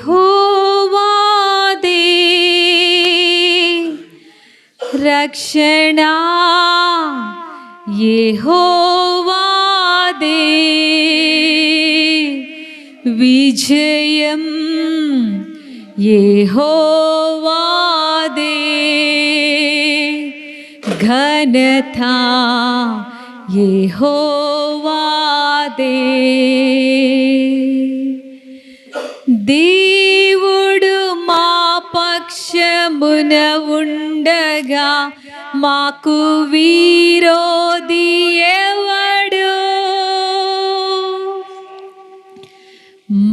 యెహోవాదే రక్షణ, యెహోవాదే విజయం, యెహోవాదే ఘనత, యెహోవాదే. దేవుడు మా పక్షమున ఉండగా మాకు విరోధి ఎవడు?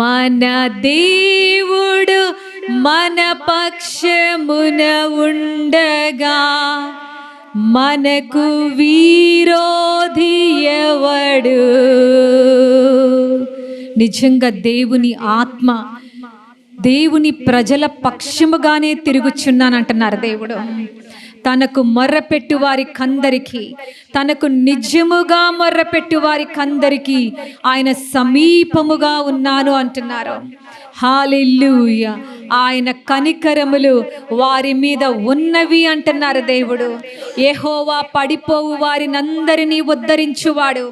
మన దేవుడు మన పక్షమున ఉండగా మనకు విరోధి ఎవడు? నిజంగా దేవుని ఆత్మ దేవుని ప్రజల పక్షముగానే తిరుగుచున్నానంటున్నారు దేవుడు. తనకు మొర్రపెట్టు వారికందరికీ, తనకు నిజముగా మొర్రపెట్టు వారికందరికీ ఆయన సమీపముగా ఉన్నాను అంటున్నారు. హల్లెలూయా. ఆయన కనికరములు వారి మీద ఉన్నవి అంటున్నారు దేవుడు. యెహోవా పడిపోవు వారినందరినీ ఉద్ధరించువాడు,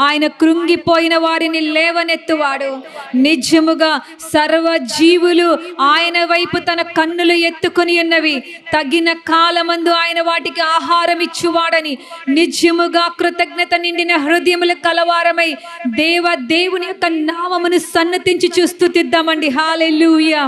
ఆయన కృంగిపోయిన వారిని లేవనెత్తువాడు. నిజముగా సర్వజీవులు ఆయన వైపు తన కన్నులు ఎత్తుకొని ఉన్నవి. తగిన కాలమందు ఆయన వాటికి ఆహారం ఇచ్చువాడని నిజముగా కృతజ్ఞత నిండిన హృదయములు కలవారమై దేవుని యొక్క నామమును సన్నతించి స్తుతిద్దామండి. హల్లెలూయా,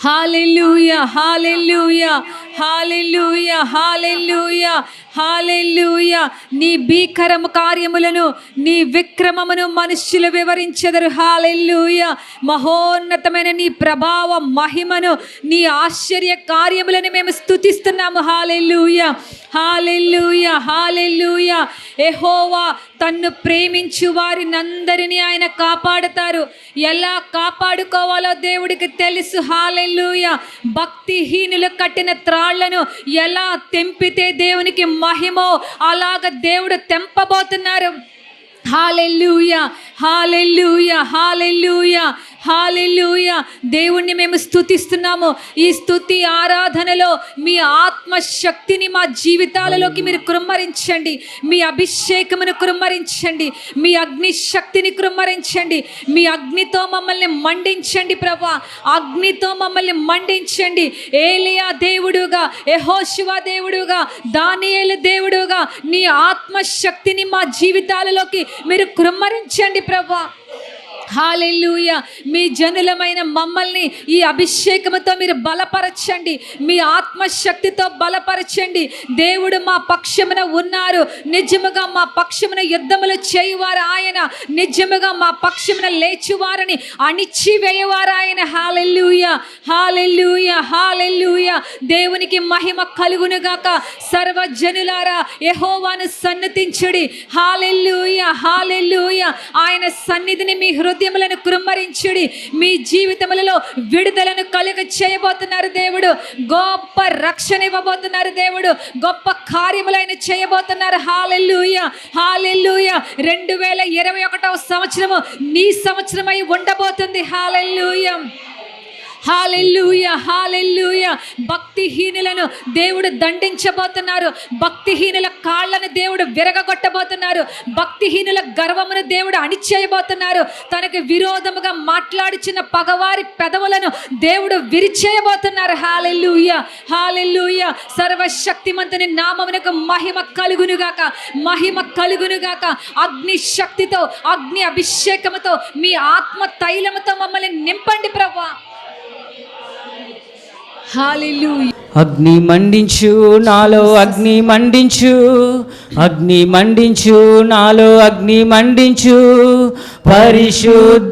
హల్లెలూయా, హల్లెలూయా, హల్లెలూయా, హల్లెలూయా, హల్లెలూయా. నీ భీకరము కార్యములను, నీ విక్రమమును మనుష్యులు వివరించెదరు. హల్లెలూయా. మహోన్నతమైన నీ ప్రభావ మహిమను, నీ ఆశ్చర్య కార్యములను మేము స్తుతిస్తున్నాము. హల్లెలూయా, హల్లెలూయా, హల్లెలూయా. యెహోవా తన్ను ప్రేమించు వారినందరినీ ఆయన కాపాడుతారు. ఎలా కాపాడుకోవాలో దేవుడికి తెలుసు. హల్లెలూయా. భక్తిహీనులు కట్టిన త్రాళ్లను ఎలా తెంపితే దేవునికి మహిమో అలాగ దేవుడు తెంపబోతున్నారు. హల్లెలూయా, హల్లెలూయా, హల్లెలూయా, హల్లెలూయా. దేవుణ్ణి మేము స్తుతిస్తున్నాము. ఈ స్తుతి ఆరాధనలో మీ ఆత్మశక్తిని మా జీవితాలలోకి మీరు కృమ్మరించండి. మీ అభిషేకమును కృమ్మరించండి. మీ అగ్ని శక్తిని కృమ్మరించండి. మీ అగ్నితో మమ్మల్ని మండించండి ప్రభా. అగ్నితో మమ్మల్ని మండించండి. ఏలియా దేవుడుగా, యెహోషువ దేవుడుగా, దానియేలు దేవుడుగా నీ ఆత్మశక్తిని మా జీవితాలలోకి మీరు కృమ్మరించండి ప్రభా. హల్లెలూయా. మీ జనులమైన మమ్మల్ని ఈ అభిషేకముతో మీరు బలపరచండి. మీ ఆత్మశక్తితో బలపరచండి. దేవుడు మా పక్షమున ఉన్నారు. నిజముగా మా పక్షమున యుద్ధములు చేయువారు ఆయన. నిజముగా మా పక్షమున లేచువారని అణిచివేయవారు ఆయన. హల్లెలూయా, హల్లెలూయా, హల్లెలూయా. దేవునికి మహిమ కలుగునుగాక. సర్వజనులారా యెహోవాను సన్నతించుడి. హల్లెలూయా, హల్లెలూయా. ఆయన సన్నిధిని మీ హృదయములను కృమ్మరించుడి. మీ జీవితములలో విడుదలను కలుగ చేయబోతున్నారు దేవుడు. గొప్ప రక్షణ ఇవ్వబోతున్నారు దేవుడు. గొప్ప కార్యములైన చేయబోతున్నారు. హల్లెలూయా, హల్లెలూయా. 2021వ సంవత్సరము నీ సంవత్సరమై ఉండబోతుంది. హల్లెలూయా, హల్లెలూయా, హల్లెలూయా. భక్తిహీనులను దేవుడు దండించబోతున్నారు. భక్తిహీనుల కాళ్ళను దేవుడు విరగగొట్టబోతున్నారు. భక్తిహీనుల గర్వమును దేవుడు అణిచేయబోతున్నారు. తనకు విరోధముగా మాట్లాడిచిన పగవారి పెదవులను దేవుడు విరిచేయబోతున్నారు. హల్లెలూయా, హల్లెలూయా. సర్వశక్తిమంతుని నామమునకు మహిమ కలుగునుగాక, మహిమ కలుగునుగాక. అగ్ని శక్తితో, అగ్ని అభిషేకముతో, మీ ఆత్మ తైలముతో మమ్మల్ని నింపండి ప్రభువా. హల్లెలూయా. అగ్ని మండించు నాలో, అగ్ని మండించు, అగ్ని మండించు నాలో, అగ్ని మండించు. పరిశుద్ధాత్ముడా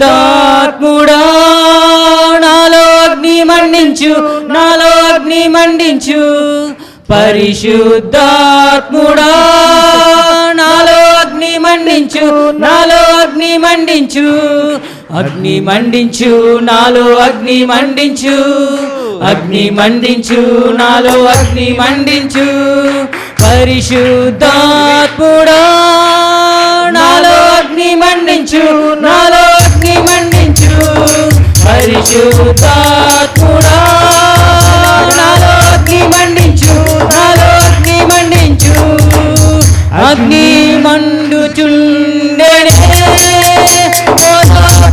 నాలో అగ్ని మండించు, నాలో అగ్ని మండించు. పరిశుద్ధాత్ముడా నాలో అగ్ని మండించు, నాలో అగ్ని మండించు. అగ్ని మండించు నాలో, అగ్ని మండించు, అగ్ని మండించు నాలో, అగ్ని మండించు. పరిశుద్ధాత్ముడా నాలో అగ్ని మండించు, నాలో అగ్ని మండించు. పరిశుద్ధాత్ముడా నాలో అగ్ని మండించు, నాలో అగ్ని మండించు. అగ్ని మండుచుండెనే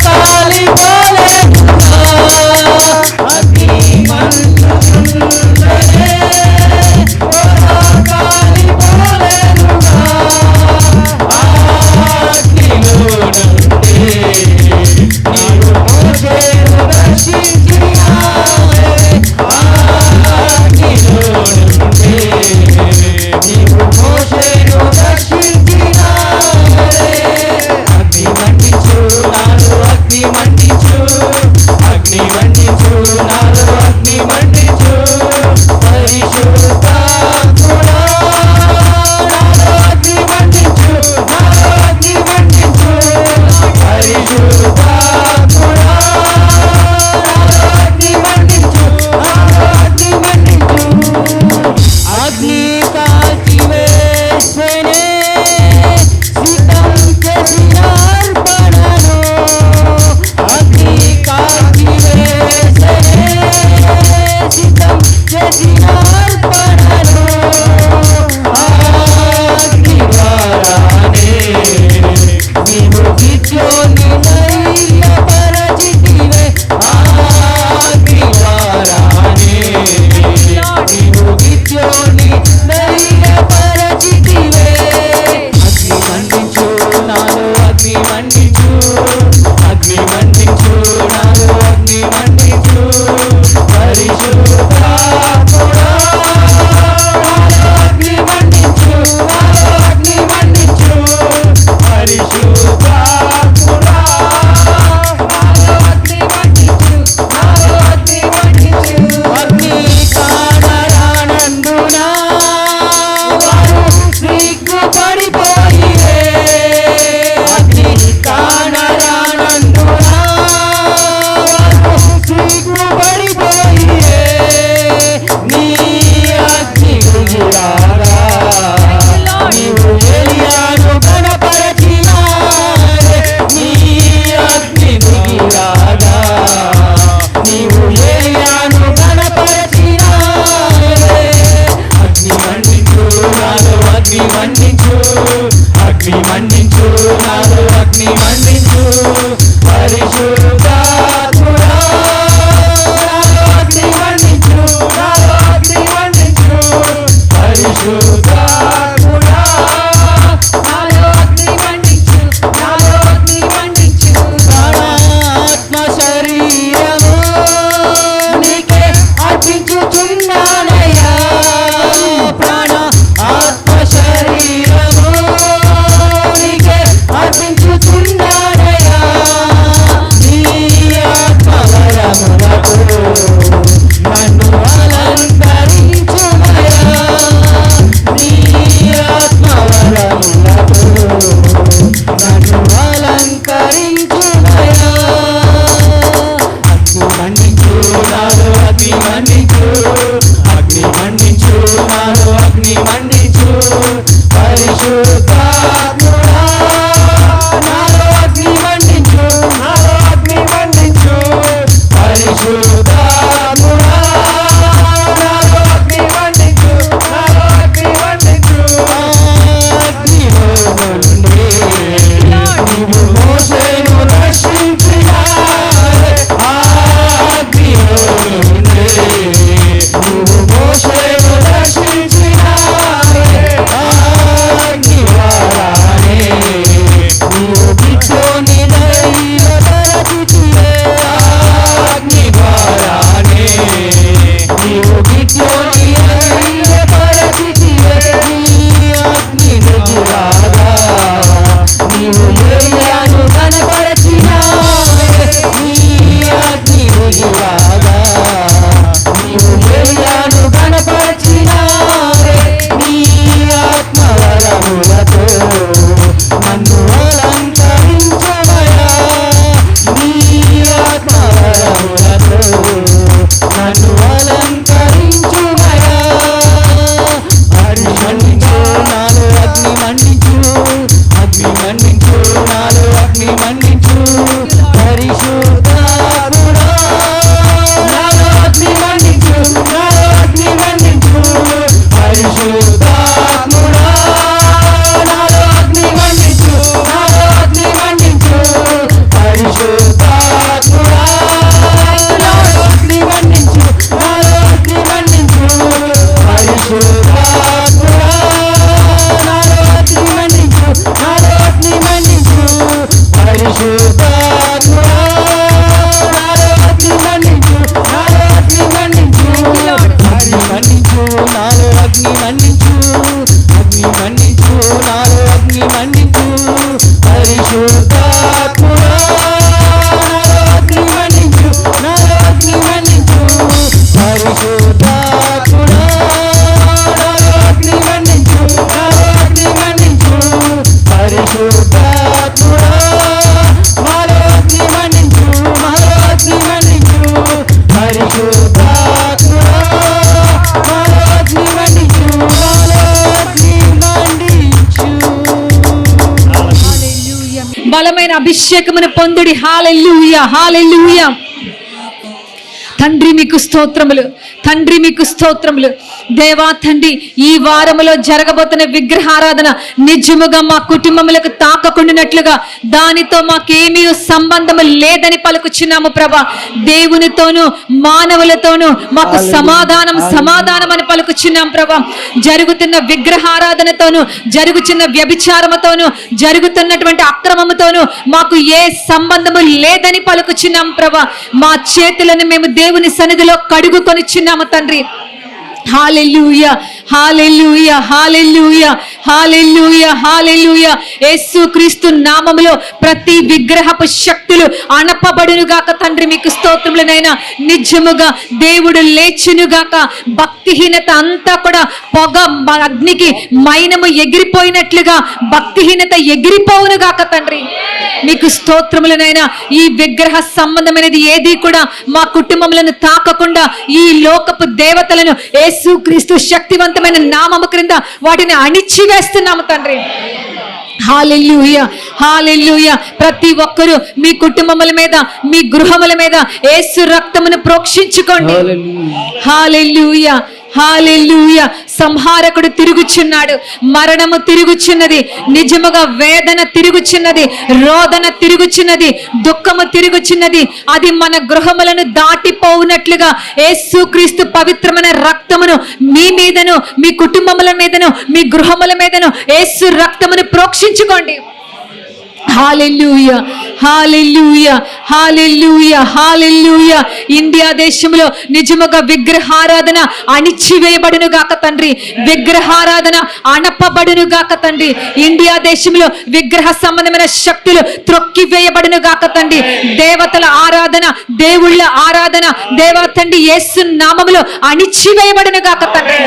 కాలిపోలేనుగా. అగ్ని మండుచుండెనే కాలిపోలేనుగా. అగ్నిలో నుండి నీవు మోషేను దర్శించినావే. అగ్నిలో నుండి నీవు మోషేను దర్శించినావే. అగ్ని మండించు, నాలో అగ్ని మండించు. అగ్ని మండించు, నాలో అగ్ని మండించు. పరిశుద్ధాత్ముడా నాలో అగ్ని మండించు, నాలో అగ్ని మండించు. పరిశుద్ధాత్ముడా నాలో అగ్ని మండించు, నాలో అగ్ని మండించు. అగ్ని కాల్చివేసెనే సిద్ధం చేసిన అర్పణను. అగ్ని కాల్చివేసెనే సిద్ధం చేసిన అర్పణను. అగ్ని ద్వారానే నీవు గిద్యోని ధైర్యపరచితివే. అగ్ని ద్వారానే నీవు గిద్యోని ధైర్యపరచితివే. అగ్ని మండించు, నాలో అగ్ని మండించు. అగ్ని మండించు, నాలో అగ్ని మండించు. పరిశుద్ధాత్ముడా నాలో అగ్ని మండించు, నాలో అగ్ని మండించు. పరిశుద్ధాత్ముడా నాలో అగ్ని మండించు, నాలో అగ్ని మండించు. అగ్ని కానరానందున వారు సిగ్గుపడిపోయిరే. అగ్ని కానరానందున వారు సిగ్గుపడిపోయిరే. నీ అగ్ని గురిరాగా నీవు ఎలియాను కనపరచినావే. నీ అగ్ని గురిరాగా నీవు ఎలియాను కనపరచినావే. అగ్ని మండించు, నాలో అగ్ని మండించు. అగ్ని మండించు, నాలో అగ్ని మండించు. పరిశుద్ధాత్ముడా నాలో అగ్ని మండించు, నాలో అగ్ని మండించు. పరిశుద్ధాత్ముడా నాలో అగ్ని మండించు, నాలో అగ్ని మండించు. ప్రాణాత్మ శరీరము నీకే అర్పించుచున్నానయ్యా. ప్రాణ ఆత్మ శరీరము నీకే అర్పించుచున్నానయ్యా. నీ ఆత్మవరములకు నన్ను అలంకరించుమయ్యా. నీ ఆత్మవరములకు నన్ను అలంకరించుమయ్యా. అగ్ని మండించు, నాలో అగ్ని మండించు. అగ్ని మండించు, నాలో అగ్ని మండించు. పరిశుద్ధాత్ముడా నాలో అగ్ని మండించు, నాలో అగ్ని మండించు. పరిశుద్ధాత్ముడా నాలో అగ్ని మండించు, నాలో అగ్ని మండించు. అగ్నిలో నుండి నీవు మోషేను రక్షించినావే. అగ్నిలో నుండి నీవు మోషేను రక్షించినావే. అగ్ని ద్వారానే బలమైన అభిషేకమును పొందుడి. హల్లెలూయా, హల్లెలూయా. తండ్రి మీకు స్తోత్రములు, తండ్రి మీకు స్తోత్రములు. దేవా తండ్రి, ఈ వారములో జరగబోతున్న విగ్రహారాధన నిజముగా మా కుటుంబములకు తాకకుండినట్లుగా దానితో మాకేమీ సంబంధము లేదని పలుకుచున్నాము ప్రభా. దేవునితోనూ మానవులతోనూ మాకు సమాధానం అని పలుకుచున్నాం ప్రభా. జరుగుతున్న విగ్రహారాధనతోనూ, జరుగుతున్న వ్యభిచారముతోనూ, జరుగుతున్నటువంటి అక్రమముతోనూ మాకు ఏ సంబంధము లేదని పలుకుచున్నాం ప్రభా. మా చేతులను మేము దేవుని సన్నిధిలో కడుగుకొనిచున్నాము తండ్రి. హల్లెలూయా, హల్లెలూయా, హల్లెలూయా, హల్లెలూయా, హల్లెలూయా. యేసుక్రీస్తు నామములో ప్రతి విగ్రహపు శక్తులు అణపబడునుగాక తండ్రి. మీకు స్తోత్రములనైనా. నిజముగా దేవుడు లేచునుగాక. భక్తిహీనత అంతా కూడా పొగ అగ్నికి మైనము ఎగిరిపోయినట్లుగా భక్తిహీనత ఎగిరిపోవునుగాక తండ్రి. మీకు స్తోత్రములనైనా. ఈ విగ్రహ సంబంధమైనది ఏది కూడా మా కుటుంబములను తాకకుండా ఈ లోకపు దేవతలను యేసుక్రీస్తు శక్తివంతమైన నామము క్రింద వాటిని అణిచివేస్తున్నాము తండ్రి. హల్లెలూయా, హల్లెలూయా. ప్రతి ఒక్కరూ మీ కుటుంబముల మీద, మీ గృహముల మీద యేసు రక్తమును ప్రోక్షించుకోండి. హల్లెలూయా, హల్లెలూయా. సంహారకుడు తిరుగుచున్నాడు, మరణము తిరుగుచున్నది, నిజముగా వేదన తిరుగుచున్నది, రోదన తిరుగుచున్నది, దుఃఖము తిరుగుచున్నది. అది మన గృహములను దాటిపోవునట్లుగా యేసుక్రీస్తు పవిత్రమైన రక్తమును మీ మీదను, మీ కుటుంబముల మీదను, మీ గృహముల మీదను యేసు రక్తమును ప్రోక్షించుకోండి. హల్లెలూయా, హల్లెలూయా, హల్లెలూయా, హల్లెలూయా. ఇండియా దేశంలో నిజముగా విగ్రహారాధన అణిచివేయబడును గాక తండ్రి. విగ్రహారాధన అణపబడును గాక తండ్రి. ఇండియా దేశంలో విగ్రహ సంబంధమైన శక్తులు త్రొక్కివేయబడును గాక తండ్రి. దేవతల ఆరాధన, దేవుళ్ళ ఆరాధన దేవా తండ్రి యేసు నామములో అణిచివేయబడును గాక తండ్రి.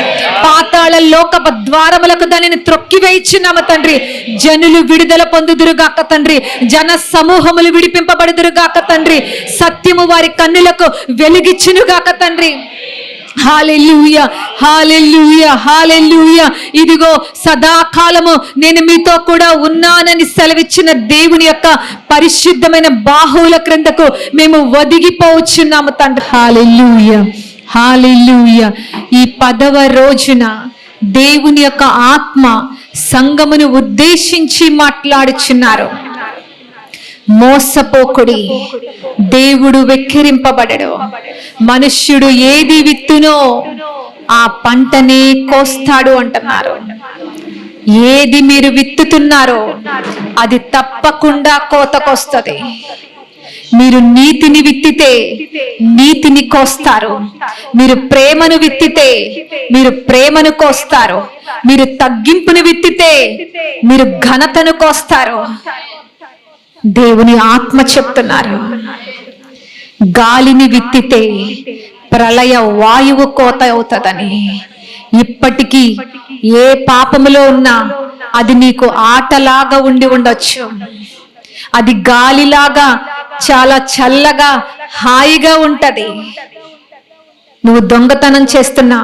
పాతాళ లోక ద్వారములకు దానిని త్రొక్కివేయుచున్నాము తండ్రి. జనులు విడుదల పొందుదురు గాక తండ్రి. జన సమూహములు విడిపింపబడుదురు గాక తండ్రి. సత్యము వారి కన్నులకు వెలుగిచ్చును గాక తండ్రి. హల్లెలూయా, హల్లెలూయా, హల్లెలూయా. ఇదిగో సదాకాలము నేను మీతో కూడా ఉన్నానని సెలవిచ్చిన దేవుని యొక్క పరిశుద్ధమైన బాహువుల క్రిందకు మేము ఒదిగిపోవచ్చున్నాము తండ్రి. హల్లెలూయా, హల్లెలూయా. ఈ 10వ రోజున దేవుని యొక్క ఆత్మ సంఘమును ఉద్దేశించి మాట్లాడుచున్నారు. మోసపోకుడి, దేవుడు వెక్కిరింపబడడు. మనుష్యుడు ఏది విత్తునో ఆ పంటనే కోస్తాడు అంటున్నారు. ఏది మీరు విత్తుతున్నారో అది తప్పకుండా కోతకొస్తుంది. మీరు నీతిని విత్తితే నీతిని కోస్తారు. మీరు ప్రేమను విత్తితే మీరు ప్రేమను కోస్తారు. మీరు తగ్గింపును విత్తితే మీరు ఘనతను కోస్తారు. దేవుని ఆత్మ చెప్తున్నారు. గాలిని విత్తితే ప్రళయ వాయువు కోత అవుతుందని. ఇప్పటికీ ఏ పాపములో ఉన్నా అది నీకు ఆటలాగా ఉండి ఉండొచ్చు. అది గాలిలాగా చాలా చల్లగా హాయిగా ఉంటది. నువ్వు దొంగతనం చేస్తున్నా,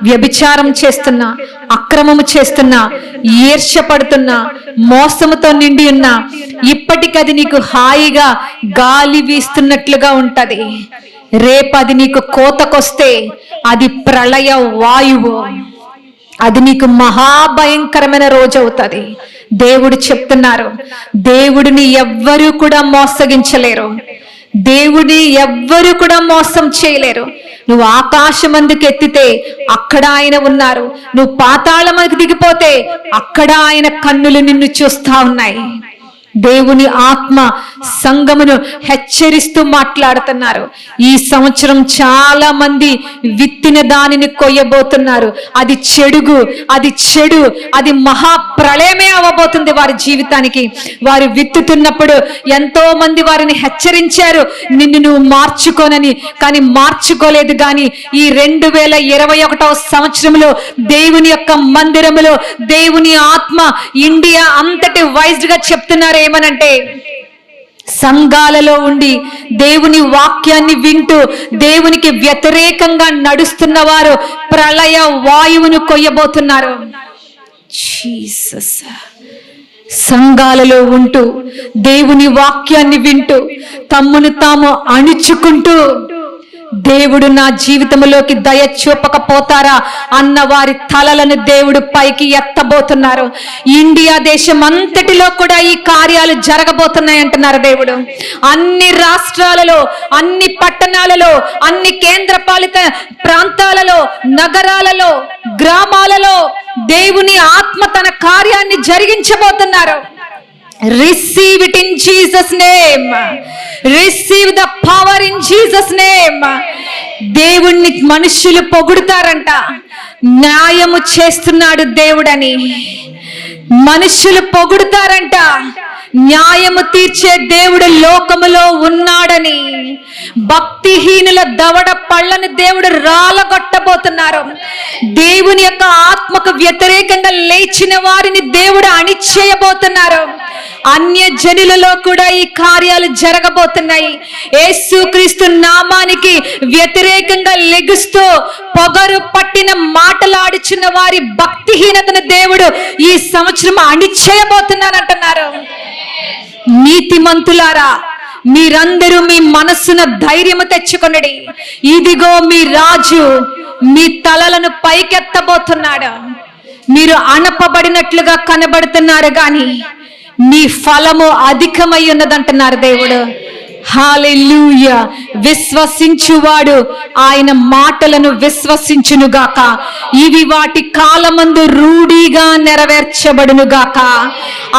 వ్యభిచారం చేస్తున్నా, అక్రమము చేస్తున్నా, ఈర్ష్యపడుతున్నా, మోసముతో నిండి ఉన్నా, ఇప్పటికది నీకు హాయిగా గాలి వీస్తున్నట్లుగా ఉంటది. రేపది నీకు కోతకొస్తే అది ప్రళయ వాయువు. అది నీకు మహాభయంకరమైన రోజు అవుతుంది. దేవుడు చెప్తున్నారు, దేవుడిని ఎవ్వరూ కూడా మోసగించలేరు. దేవుడిని ఎవ్వరు కూడా మోసం చేయలేరు. నువ్వు ఆకాశమందుకు ఎత్తితే అక్కడ ఆయన ఉన్నారు. నువ్వు పాతాళమందుకు దిగిపోతే అక్కడ ఆయన కన్నులు నిన్ను చూస్తా ఉన్నాయి. దేవుని ఆత్మ సంఘమును హెచ్చరిస్తూ మాట్లాడుతున్నారు. ఈ సంవత్సరం చాలా మంది విత్తిన దానిని కొయ్యబోతున్నారు. అది చెడుగు, అది చెడు, అది మహాప్రళయమే అవ్వబోతుంది వారి జీవితానికి. వారు విత్తుతున్నప్పుడు ఎంతో మంది వారిని హెచ్చరించారు, నిన్ను నువ్వు మార్చుకోనని. కానీ మార్చుకోలేదు. కానీ ఈ 2021వ సంవత్సరంలో దేవుని యొక్క మందిరములో దేవుని ఆత్మ ఇండియా అంతటి వైజ్ గా చెప్తున్నారు ఏమనంటే, సంఘాలలో ఉండి దేవుని వాక్యాన్ని వింటూ దేవునికి వ్యతిరేకంగా నడుస్తున్న వారు ప్రళయ వాయువును కొయ్యబోతున్నారు. జీసస్. సంఘాలలో ఉంటూ దేవుని వాక్యాన్ని వింటూ తమ్మును తాము అణుచుకుంటూ దేవుడు నా జీవితంలోకి దయ చూపకపోతారా అన్న వారి తలలను దేవుడు పైకి ఎత్తబోతున్నారు. ఇండియా దేశం అంతటిలో కూడా ఈ కార్యాలు జరగబోతున్నాయి అంటున్నారు దేవుడు. అన్ని రాష్ట్రాలలో, అన్ని పట్టణాలలో, అన్ని కేంద్రపాలిత ప్రాంతాలలో, నగరాలలో, గ్రామాలలో దేవుని ఆత్మ తన కార్యాన్ని జరిగించబోతున్నారు. Receive it in Jesus' name. Receive the power in Jesus' name. దేవుణ్ణి మనుషులు పొగుడుతారంట, న్యాయము చేస్తున్నాడు దేవుడని. మనుషులు పొగుడుతారంట, న్యాయము తీర్చే దేవుడు లోకములో ఉన్నాడని. భక్తిహీనుల దవడ పళ్ళను దేవుడు రాలగొట్టబోతున్నారు. దేవుని యొక్క ఆత్మకు వ్యతిరేకంగా లేచిన వారిని దేవుడు అణిచేయబోతున్నారు. అన్య జనులలో కూడా ఈ కార్యాలు జరగబోతున్నాయి. యేసుక్రీస్తు నామానికి వ్యతిరేకంగా లెగుస్తూ పొగరు పట్టిన మాటలాడుచున్న వారి భక్తిహీనతను దేవుడు ఈ సంవత్సరం అణిచేయబోతున్నానంటున్నారు. నీతిమంతులారా, మీరందరూ మీ మనస్సున ధైర్యము తెచ్చుకొనుడి. ఇదిగో మీ రాజు మీ తలలను పైకెత్తబోతున్నాడు. మీరు అణపబడినట్లుగా కనబడుతున్నారు గాని మీ ఫలము అధికమై ఉన్నదంటున్నారు దేవుడు. హల్లెలూయా. విశ్వసించువాడు ఆయన మాటలను విశ్వసించునుగాక. ఇవి వాటి కాలమందు రూఢిగా నెరవేర్చబడునుగాక.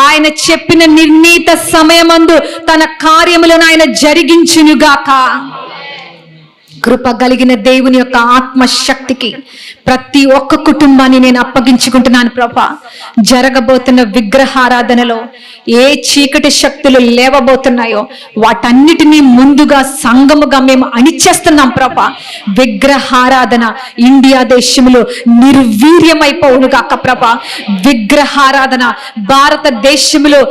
ఆయన చెప్పిన నిర్ణీత సమయమందు తన కార్యములను ఆయన జరిగించునుగాక. కృప కలిగిన దేవుని యొక్క ఆత్మశక్తికి ప్రతి ఒక్క కుటుంబాన్ని నేను అప్పగించుకుంటున్నాను ప్రభా. జరగబోతున్న విగ్రహారాధనలో ఏ చీకటి శక్తులు లేవబోతున్నాయో వాటన్నిటినీ ముందుగా సంఘముగా మేము అణిచేస్తున్నాం ప్రభా. విగ్రహారాధన ఇండియా దేశంలో నిర్వీర్యమైపోవునుగాక ప్రభా. విగ్రహారాధన భారతదేశంలో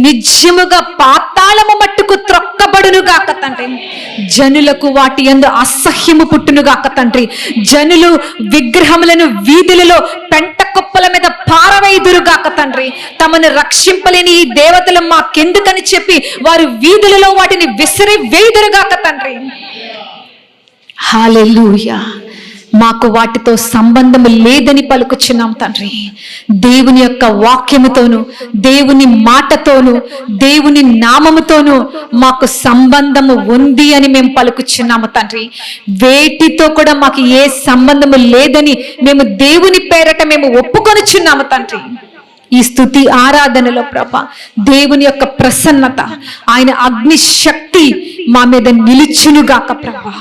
నిజముగా పాతాళము మట్టుకు త్రొక్కబడునుగాక తండ్రి. జనులకు వాటి యందు అసహ్యము పుట్టునుగాక తండ్రి. జనులు విగ్రహములను వీధులలో పెంట కుప్పల మీద పారవేయుదురుగాక తండ్రి. తమను రక్షింపలేని ఈ దేవతలు మాకెందుకని చెప్పి వారు వీధులలో వాటిని విసిరి వేయుదురుగాక తండ్రి. హల్లెలూయా. మాకు వాటితో సంబంధము లేదని పలుకుచున్నాం తండ్రి. దేవుని యొక్క వాక్యముతోను, దేవుని మాటతోను, దేవుని నామముతోను మాకు సంబంధము ఉంది అని మేము పలుకుచున్నాము తండ్రి. వేటితో కూడా మాకు ఏ సంబంధము లేదని మేము దేవుని పేరట మేము ఒప్పుకొనుచున్నాము తండ్రి. ఈ స్తుతి ఆరాధనలో ప్రభా దేవుని యొక్క ప్రసన్నత, ఆయన అగ్ని శక్తి మా మీద నిలుచునుగాక ప్రభా.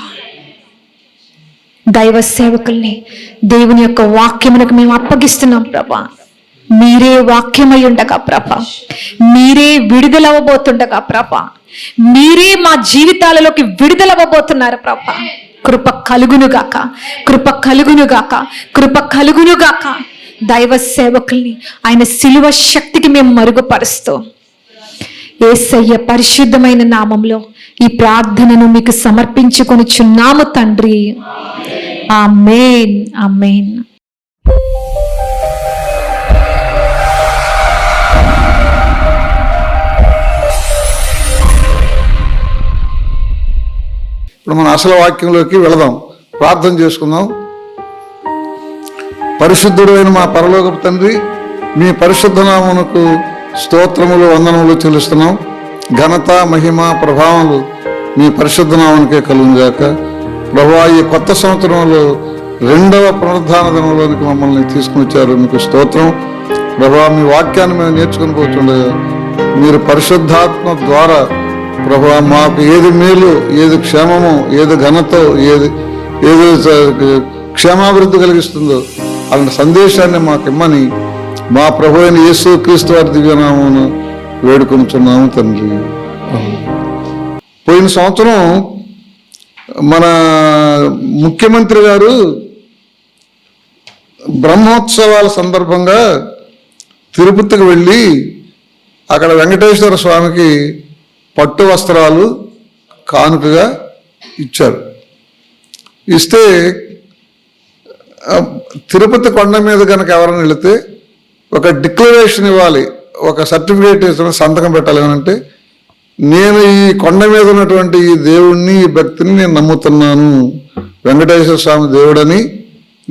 దైవ సేవకుల్ని దేవుని యొక్క వాక్యమునకు మేము అప్పగిస్తున్నాం ప్రభా. మీరే వాక్యమై ఉండగా ప్రభా, మీరే విడుదలవ్వబోతుండగా ప్రభా, మీరే మా జీవితాలలోకి విడుదలవ్వబోతున్నారు ప్రభా. కృప కలుగునుగాక, కృప కలుగునుగాక, కృప కలుగునుగాక. దైవ సేవకుల్ని ఆయన సిలువ శక్తికి మేము మరుగుపరుస్తూ యేసయ్య పరిశుద్ధమైన నామంలో ఈ ప్రార్థనను మీకు సమర్పించుకొనుచున్నాము తండ్రి. ఆమేన్, ఆమేన్. ఇప్పుడు మన అసలు వాక్యంలోకి వెళదాం, ప్రార్థన చేసుకుందాం. పరిశుద్ధుడు అయిన మా పరలోకపు తండ్రి, మీ పరిశుద్ధ నామమునకు స్తోత్రములు, వందనములు చెల్లిస్తున్నాం. ఘనత, మహిమ, ప్రభావములు మీ పరిశుద్ధ నామానికే కలుగుగాక. ప్రభువా, ఈ కొత్త సంవత్సరంలో 2వ పునరుద్ధాన దినంలోనికి మమ్మల్ని తీసుకుని వచ్చారు, మీకు స్తోత్రం. ప్రభువా, మీ వాక్యాన్ని మేము నేర్చుకుని పోతుండగా మీరు పరిశుద్ధాత్మ ద్వారా ప్రభువా మాకు ఏది మేలు, ఏది క్షేమము, ఏది ఘనతో, ఏది క్షేమాభివృద్ధి కలిగిస్తుందో అలాంటి సందేశాన్ని మాకు ఇమ్మని మా ప్రభు అయిన యేసుక్రీస్తు వారి దివ్యనామమును వేడుకొనుచున్నాము తండ్రి. పోయిన సంవత్సరం మన ముఖ్యమంత్రి గారు బ్రహ్మోత్సవాల సందర్భంగా తిరుపతికి వెళ్ళి అక్కడ వెంకటేశ్వర స్వామికి పట్టు వస్త్రాలు కానుకగా ఇచ్చారు. ఇస్తే తిరుపతి కొండ మీద కనుక ఎవరైనా వెళితే ఒక డిక్లరేషన్ ఇవ్వాలి, ఒక సర్టిఫికేట్ ఇస్తున్న సంతకం పెట్టాలి అంటే నేను ఈ కొండ మీద ఉన్నటువంటి ఈ దేవుణ్ణి ఈ భక్తిని నేను నమ్ముతున్నాను, వెంకటేశ్వర స్వామి దేవుడని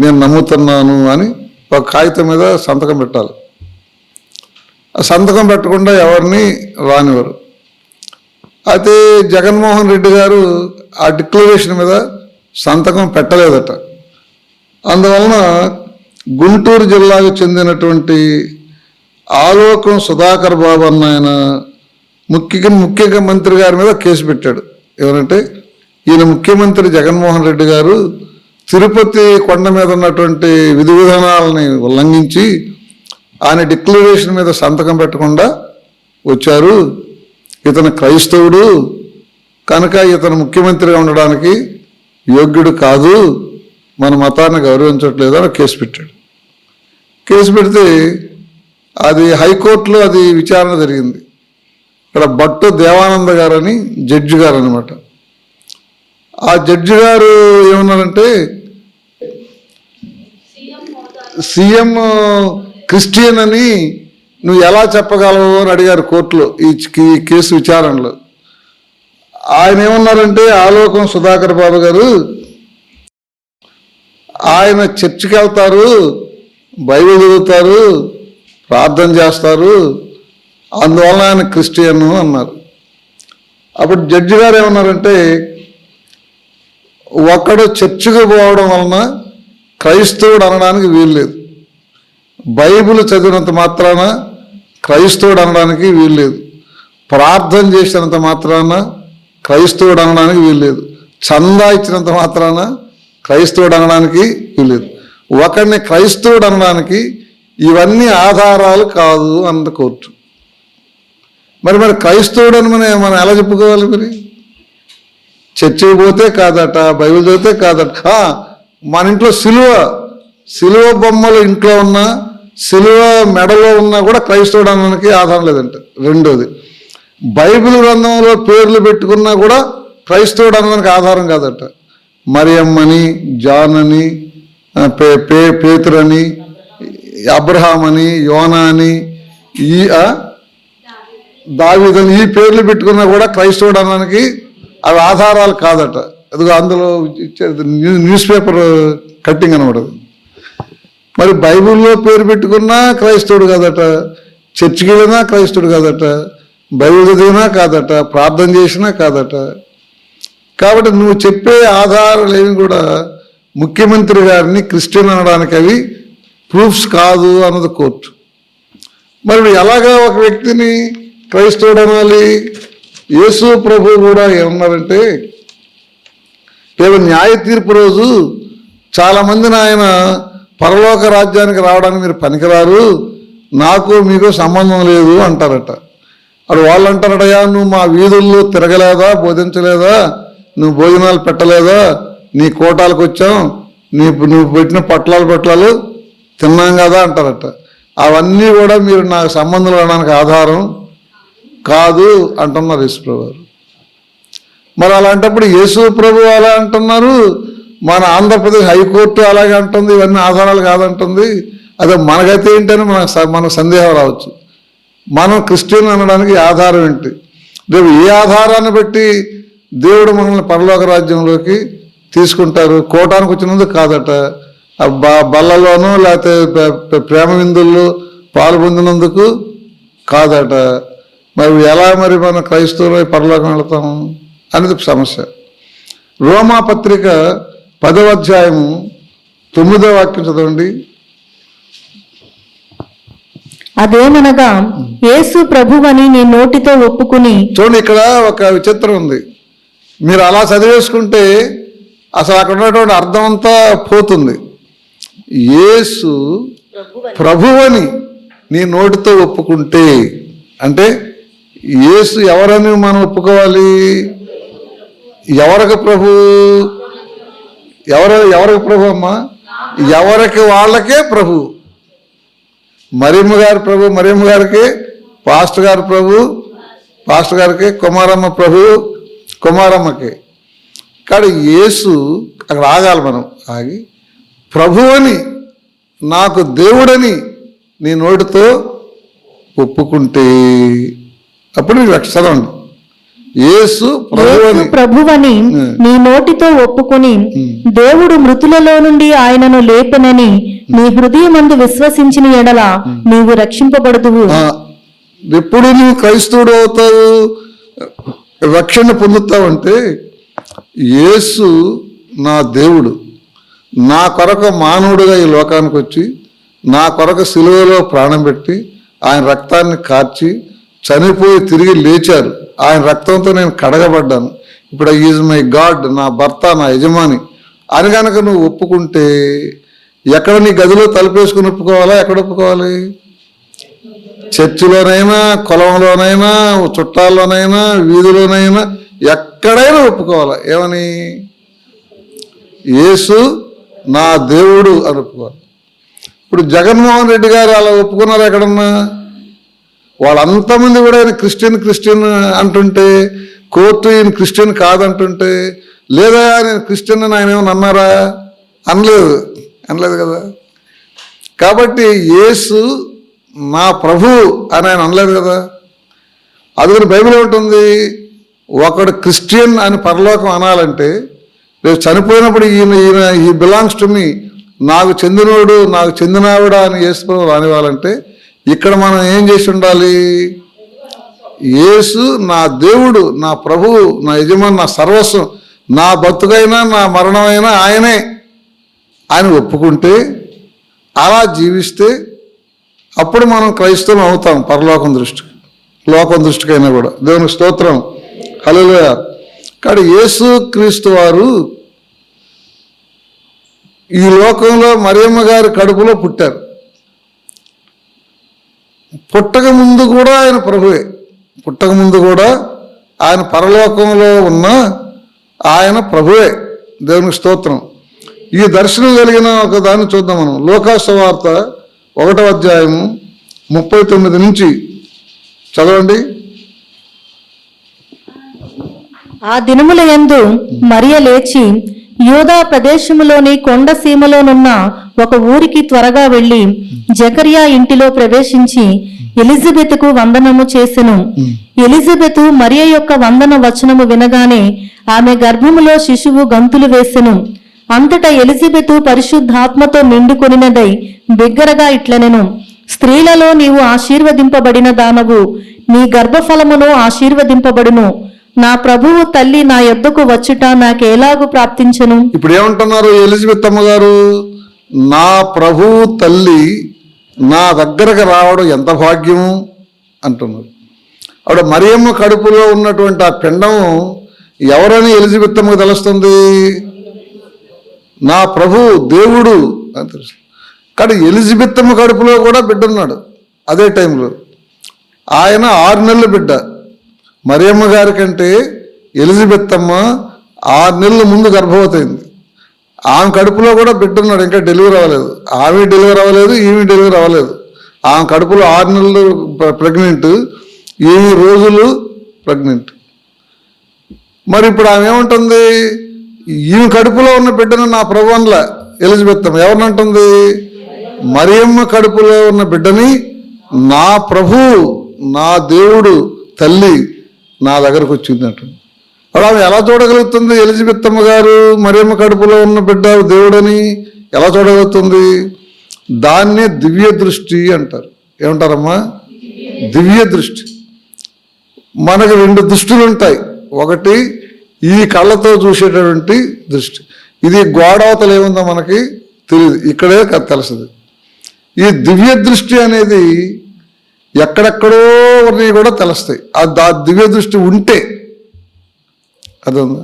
నేను నమ్ముతున్నాను అని ఒక కాగితం మీద సంతకం పెట్టాలి. ఆ సంతకం పెట్టకుండా ఎవరిని రానివ్వరు. అయితే జగన్మోహన్ రెడ్డి గారు ఆ డిక్లరేషన్ మీద సంతకం పెట్టలేదట. అందువలన గుంటూరు జిల్లాకు చెందినటువంటి ఆలోకం సుధాకర్ బాబు అన్న ఆయన ముఖ్యమంత్రి గారి మీద కేసు పెట్టాడు. ఏమంటే ఈయన ముఖ్యమంత్రి జగన్మోహన్ రెడ్డి గారు తిరుపతి కొండ మీద ఉన్నటువంటి విధి విధానాలని ఉల్లంఘించి ఆయన డిక్లరేషన్ మీద సంతకం పెట్టకుండా వచ్చారు. ఇతను క్రైస్తవుడు కనుక ఇతను ముఖ్యమంత్రిగా ఉండడానికి యోగ్యుడు కాదు, మన మతాన్ని గౌరవించట్లేదు అని కేసు పెట్టాడు. కేసు పెడితే అది హైకోర్టులో అది విచారణ జరిగింది. ఇక్కడ భట్టు దేవానంద గారు అని జడ్జి గారు అనమాట. ఆ జడ్జి గారు ఏమన్నారంటే సీఎం క్రిస్టియన్ అని నువ్వు ఎలా చెప్పగలవు అని అడిగారు కోర్టులో ఈ కేసు విచారణలో. ఆయన ఏమన్నారంటే ఆలోకం సుధాకర్ బాబు గారు ఆయన చర్చికి వెళ్తారు, బైబిల్ చదువుతారు, ప్రార్థన చేస్తారు, అందువలన ఆయన క్రిస్టియన్ అన్నారు. అప్పుడు జడ్జి గారు ఏమన్నారంటే ఒకడు చర్చికి పోవడం వలన క్రైస్తవుడు అనడానికి వీల్లేదు, బైబిల్ చదివినంత మాత్రాన క్రైస్తవుడు అనడానికి వీల్లేదు, ప్రార్థన చేసినంత మాత్రాన క్రైస్తవుడు అనడానికి వీల్లేదు, చందా ఇచ్చినంత మాత్రాన క్రైస్తవుడు అనడానికి వీల్లేదు. ఒకడిని క్రైస్తవుడు అనడానికి ఇవన్నీ ఆధారాలు కాదు అన్న కోర్టు. మరి క్రైస్తవుడు అని మనం ఎలా చెప్పుకోవాలి? మరి చర్చికి పోతే కాదట, బైబిల్ చదివితే కాదట. మన ఇంట్లో సిలువ బొమ్మలు ఇంట్లో ఉన్నా, సిలువ మెడలో ఉన్నా కూడా క్రైస్తవుడు అనడానికి ఆధారం లేదంట. రెండోది, బైబిల్ గ్రంథంలో పేర్లు పెట్టుకున్నా కూడా క్రైస్తవుడు అనడానికి ఆధారం కాదట. మరియమ్మని, జాన్ అని, పేతురని, అబ్రహాం అని, యోనా అని, దావీదని ఈ పేర్లు పెట్టుకున్నా కూడా క్రైస్తవుడు అనడానికి అవి ఆధారాలు కాదట. అదిగో అందులో న్యూస్ పేపర్ కట్టింగ్ అనమాట. మరి బైబిల్లో పేరు పెట్టుకున్నా క్రైస్తవుడు కాదట, చర్చికి వెళ్ళినా క్రైస్తవుడు కాదట, బైబిల్ చదివినా కాదట, ప్రార్థన చేసినా కాదట. కాబట్టి నువ్వు చెప్పే ఆధారాలు ఏమి కూడా ముఖ్యమంత్రి గారిని క్రిస్టియన్ అనడానికి అవి ప్రూఫ్స్ కాదు అన్నది కోర్టు. మరి ఎలాగా ఒక వ్యక్తిని క్రైస్తవుడు అనాలి? యేసు ప్రభు కూడా ఏమన్నారంటే కేవలం న్యాయ తీర్పు రోజు చాలామందిని ఆయన పరలోక రాజ్యానికి రావడానికి మీరు పనికిరారు, నాకు మీకు సంబంధం లేదు అంటారట. అప్పుడు వాళ్ళు అంటారటయా, నువ్వు మా వీధుల్లో తిరగలేదా, బోధించలేదా, నువ్వు భోజనాలు పెట్టలేదా, నీ కోటాలకు వచ్చాం, నువ్వు పెట్టిన పొట్లాలు తిన్నాం కదా అంటారట. అవన్నీ కూడా మీరు నాకు సంబంధం రావడానికి ఆధారం కాదు అంటున్నారు యేసు ప్రభు గారు. మరి అలాంటప్పుడు యేసు ప్రభు అలా అంటున్నారు, మన ఆంధ్రప్రదేశ్ హైకోర్టు అలాగే అంటుంది, ఇవన్నీ ఆధారాలు కాదంటుంది. అదే మనకైతే ఏంటని మనకు సందేహం రావచ్చు. మనం క్రిస్టియన్ అనడానికి ఆధారం ఏంటి? రేపు ఏ ఆధారాన్ని బట్టి దేవుడు మనల్ని పరలోక రాజ్యంలోకి తీసుకుంటారు? కోటానికి వచ్చినందుకు కాదట, బల్లలోనూ లేకపోతే ప్రేమ విందుల్లో పాలు పొందినందుకు కాదట. మరి ఎలా మరి మన క్రైస్తవులు పరలోకం వెళతాము అనేది సమస్య. రోమా పత్రిక 10వ అధ్యాయము 9వ వాక్యం చదవండి. అదేమనగా యేసు ప్రభువని నీ నోటితో ఒప్పుకుని. చూడండి, ఇక్కడ ఒక విచిత్రం ఉంది. మీరు అలా చదివేసుకుంటే అసలు అక్కడ ఉన్నటువంటి అర్థం అంతా పోతుంది. యేసు ప్రభువని నీ నోటితో ఒప్పుకుంటే అంటే యేసు ఎవరని మనం ఒప్పుకోవాలి? ఎవరికి ప్రభు? ఎవరికి ప్రభు అమ్మా? ఎవరికి వాళ్ళకే ప్రభు. మరియమ్మ గారి ప్రభు, మరియమ్మ గారికి, పాస్టర్ గారి ప్రభు, పాస్టర్ గారికి, కుమారమ్మ ప్రభు, కుమారమ్మకి. కానీ యేసు అక్కడ ఆగాలి. మనం ఆగి ప్రభు అని, నాకు దేవుడని నీ నోటితో ఒప్పుకుంటే అప్పుడు నీకు రక్షణ ఉంది. యేసు ప్రభు యేసు అని ప్రభువని నీ నోటితో ఒప్పుకొని దేవుడు మృతులలో నుండి ఆయనను లేపెనని నీ హృదయమందు విశ్వసించిన ఎడల నీవు రక్షింపబడుదువు. ఎప్పుడు నువ్వు క్రైస్తవుడు అవుతావు, రక్షణ పొందుతావంటే యేసు నా దేవుడు, నా కొరకు మానవుడిగా ఈ లోకానికి వచ్చి నా కొరకు సిలువలో ప్రాణం పెట్టి ఆయన రక్తాన్ని కార్చి చనిపోయి తిరిగి లేచారు. ఆయన రక్తంతో నేను కడగబడ్డాను. ఇప్పుడు ఈజ్ మై గాడ్, నా భర్త, నా యజమాని అని కనుక నువ్వు ఒప్పుకుంటే ఎక్కడ నీ గదిలో తలుపేసుకుని ఒప్పుకోవాలా? ఎక్కడ ఒప్పుకోవాలి? చర్చిలోనైనా, కులంలోనైనా, చుట్టాల్లోనైనా, వీధిలోనైనా, ఎక్కడైనా ఒప్పుకోవాలా? ఏమని? యేసు నా దేవుడు అని ఒప్పుకోవాలి. ఇప్పుడు జగన్మోహన్ రెడ్డి గారు అలా ఒప్పుకున్నారు ఎక్కడన్నా? వాళ్ళంతమంది కూడా ఆయన క్రిస్టియన్ అంటుంటే, కోర్టు ఈయన క్రిస్టియన్ కాదంటుంటే, లేదా నేను క్రిస్టియన్ అని ఆయన ఏమన్నా అన్నారా? అనలేదు కదా. కాబట్టి యేసు నా ప్రభు అని ఆయన అనలేదు కదా. అందుకని బైబిల్ ఉంటుంది, ఒకడు క్రిస్టియన్ అని పరలోకం అనాలంటే రేపు చనిపోయినప్పుడు ఈయన ఈ బిలాంగ్స్ టు మీ, నాకు చెందినోడు, నాకు చెందినావిడ అని యేసు ప్రభు రానివ్వాలంటే ఇక్కడ మనం ఏం చేసి ఉండాలి? యేసు నా దేవుడు, నా ప్రభువు, నా యజమాని, నా సర్వస్వం, నా బతుకైనా నా మరణమైనా ఆయనే ఆయన ఒప్పుకుంటే, అలా జీవిస్తే అప్పుడు మనం క్రైస్తవం అవుతాం పరలోకం దృష్టికి, లోకం దృష్టికైనా కూడా. దేవునికి స్తోత్రం, హల్లెలూయా. కానీ యేసు క్రీస్తు వారు ఈ లోకంలో మరియమ్మ గారి కడుపులో పుట్టారు. పుట్టక ముందు కూడా ఆయన ప్రభువే, పుట్టక ముందు కూడా ఆయన పరలోకంలో ఉన్న ఆయన ప్రభువే. దేవునికి స్తోత్రం. ఈ దర్శనం కలిగిన ఒక దాన్ని చూద్దాం మనం. లూకా సువార్త 1వ అధ్యాయము 39 నుంచి చదవండి. ఆ దినముల యందు మరియ లేచి యూదా ప్రదేశములోని కొండ సీమలోనున్న ఒక ఊరికి త్వరగా వెళ్లి జకర్యా ఇంటిలో ప్రవేశించి ఎలిజబెతుకు వందనము చేసెను. ఎలిజబెతు మరియ యొక్క వందన వచనము వినగానే ఆమె గర్భములో శిశువు గంతులు వేసెను. అంతటా ఎలిజబెతు పరిశుద్ధాత్మతో నిండుకొనినదై బిగ్గరగా ఇట్లనెను, స్త్రీలలో నీవు ఆశీర్వదింపబడిన దానవు, నీ గర్భఫలమును ఆశీర్వదింపబడును. నా ప్రభువు తల్లి నా యొద్దకు వచ్చుట నాకెలాగు ప్రాప్తించను? ఇప్పుడు ఏమంటున్నారు ఎలిజబెత్ అమ్మగారు? నా ప్రభువు తల్లి నా దగ్గరకు రావడం ఎంత భాగ్యము అంటున్నారు. ఆవిడ మరియమ్మ కడుపులో ఉన్నటువంటి ఆ పిండం ఎవరని ఎలిజబెత్ అమ్మకు తెలుస్తుంది? నా ప్రభువు దేవుడు అని తెలుసు. కానీ ఎలిజబెత్ అమ్మ కడుపులో కూడా బిడ్డ ఉన్నాడు అదే టైంలో. ఆయన 6 నెలల బిడ్డ. మరియమ్మ గారి కంటే ఎలిజబెత్ అమ్మ 6 నెలల ముందు గర్భవతి అయింది. ఆమె కడుపులో కూడా బిడ్డ ఉన్నాడు, ఇంకా డెలివరీ అవ్వలేదు. ఆమె డెలివరీ అవ్వలేదు, ఈమె డెలివరీ అవ్వలేదు. ఆమె కడుపులో 6 నెలలు ప్రెగ్నెంట్, ఈమె రోజులు ప్రెగ్నెంట్. మరి ఇప్పుడు ఆమె ఏమంటుంది? ఈమె కడుపులో ఉన్న బిడ్డను నా ప్రభు అనలా ఎలిజబెత్ అమ్మ. ఎవరినంటుంది? మరియమ్మ కడుపులో ఉన్న బిడ్డని నా ప్రభు, నా దేవుడు తల్లి నా దగ్గరకు వచ్చింది అంటుంది. అప్పుడు ఆమె ఎలా చూడగలుగుతుంది? ఎలిజబెత్ అమ్మ గారు మరియమ్మ కడుపులో ఉన్న బిడ్డ దేవుడని ఎలా చూడగలుగుతుంది? దాన్నే దివ్య దృష్టి అంటారు. ఏమంటారమ్మా? దివ్య దృష్టి. మనకు 2 దృష్టిలు ఉంటాయి. ఒకటి ఈ కళ్ళతో చూసేటటువంటి దృష్టి. ఇది గోడవతలు ఏముందో మనకి తెలియదు, ఇక్కడే తెలుస్తుంది. ఈ దివ్య దృష్టి అనేది ఎక్కడెక్కడో కూడా తెలుస్తాయి. ఆ దివ్య దృష్టి ఉంటే, అదొందా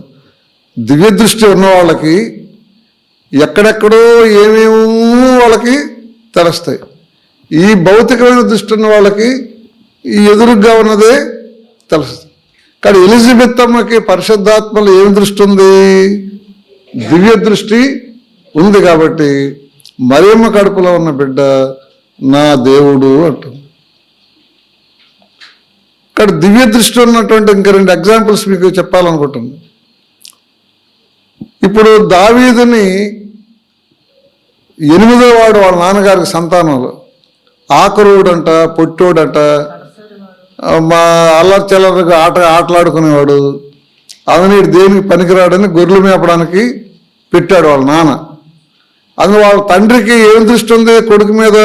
దివ్య దృష్టి ఉన్న వాళ్ళకి ఎక్కడెక్కడో ఏమేమో వాళ్ళకి తెలుస్తాయి. ఈ భౌతికమైన దృష్టి ఉన్న వాళ్ళకి ఈ ఎదురుగా ఉన్నదే తెలుస్తుంది. కానీ ఎలిజబెత్ అమ్మకి పరిశుద్ధాత్మలో ఏం దృష్టి ఉంది? దివ్య దృష్టి ఉంది. కాబట్టి మరియమ్మ కడుపులో ఉన్న బిడ్డ నా దేవుడు అంటుంది. ఇక్కడ దివ్య దృష్టి ఉన్నటువంటి ఇంకా 2 ఎగ్జాంపుల్స్ మీకు చెప్పాలనుకుంటున్నాను. ఇప్పుడు దావీదుని 8వ వాడు వాళ్ళ నాన్నగారికి సంతానంలో ఆకురుడంట, పొట్టోడంట, మా అల్లరి చిల్లరగా ఆటలాడుకునేవాడు, అతను దేనికి పనికిరాడని గొర్రెలు మేపడానికి పెట్టాడు వాళ్ళ నాన్న. అందులో వాళ్ళ తండ్రికి ఏం దృష్టి ఉంది కొడుకు మీద?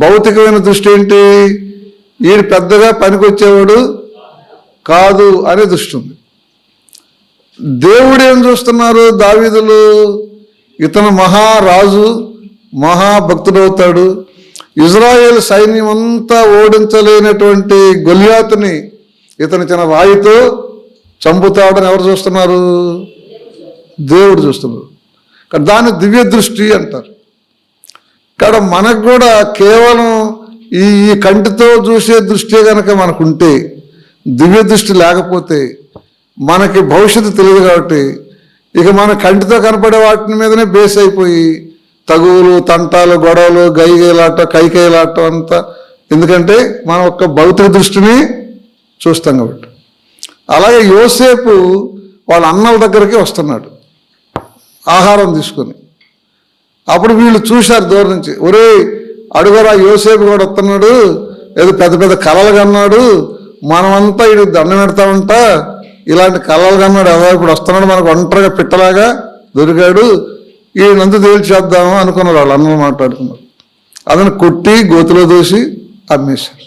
భౌతికమైన దృష్టి ఏంటి? వీడు పెద్దగా పనికొచ్చేవాడు కాదు అనే దృష్టి ఉంది. దేవుడు ఏం చూస్తున్నారు? దావీదులు ఇతను మహారాజు, మహాభక్తుడు అవుతాడు, ఇజ్రాయేల్ సైన్యం అంతా ఓడించలేనటువంటి గొలియాతుని ఇతను చిన్న రాయితో చంపుతాడని ఎవరు చూస్తున్నారు? దేవుడు చూస్తున్నారు. దాన్ని దివ్య దృష్టి అంటారు. ఇక్కడ మనకు కూడా కేవలం ఈ కంటితో చూసే దృష్టి కనుక మనకుంటే, దివ్య దృష్టి లేకపోతే మనకి భవిష్యత్తు తెలియదు. కాబట్టి ఇక మన కంటితో కనపడే వాటి మీదనే బేస్ అయిపోయి తగువులు, తంటాలు, గొడవలు, గైగేలాట, కైకేలాట అంతా. ఎందుకంటే మనం ఒక్క భౌతిక దృష్టిని చూస్తాం కాబట్టి. అలాగే యోసేపు వాళ్ళ అన్నల దగ్గరికి వస్తున్నాడు ఆహారం తీసుకొని. అప్పుడు వీళ్ళు చూశారు దూరం నుంచి, ఒరే అడుగరా యోసేపు కూడా వస్తున్నాడు, ఏదో పెద్ద పెద్ద కళలు కన్నాడు, మనమంతా ఇది దండం పెడతామంట, ఇలాంటి కళలు కన్నాడు, ఎవరో ఇప్పుడు వస్తున్నాడు మనకు ఒంటరిగా పిట్టలాగా దొరికాడు, ఈయనంతా తేల్చేద్దాము అనుకున్నారు. వాళ్ళు అన్నలు మాట్లాడుకున్నారు. అతను కొట్టి గోతులో దూసి అమ్మేశారు.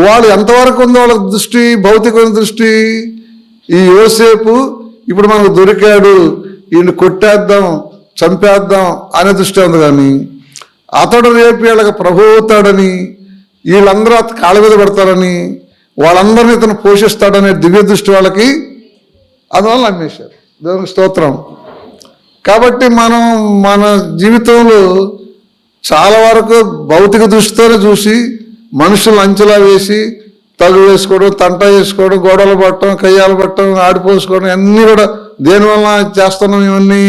వాళ్ళు ఎంతవరకు ఉందో వాళ్ళ దృష్టి, భౌతికమైన దృష్టి. ఈ యోసేపు ఇప్పుడు మనకు దొరికాడు, ఈయన కొట్టేద్దాం, చంపేద్దాం అనే దృష్టి ఉంది. కానీ అతడు రేపు వీళ్ళకి ప్రభు అవుతాడని, వీళ్ళందరూ అతను కాళ్ళ మీద పడతారని, వాళ్ళందరినీ ఇతను పోషిస్తాడనే దివ్య దృష్టి వాళ్ళకి, అందువల్ల అమ్మేశారు. దేవునికి స్తోత్రం. కాబట్టి మనం మన జీవితంలో చాలా వరకు భౌతిక దృష్టితోనే చూసి మనుషులు అంచెలా వేసి తగు వేసుకోవడం, తంట వేసుకోవడం, గోడలు పట్టడం, కయ్యాలు పట్టడం, ఆడిపోసుకోవడం అన్నీ కూడా దేనివల్ల చేస్తున్నాం? ఇవన్నీ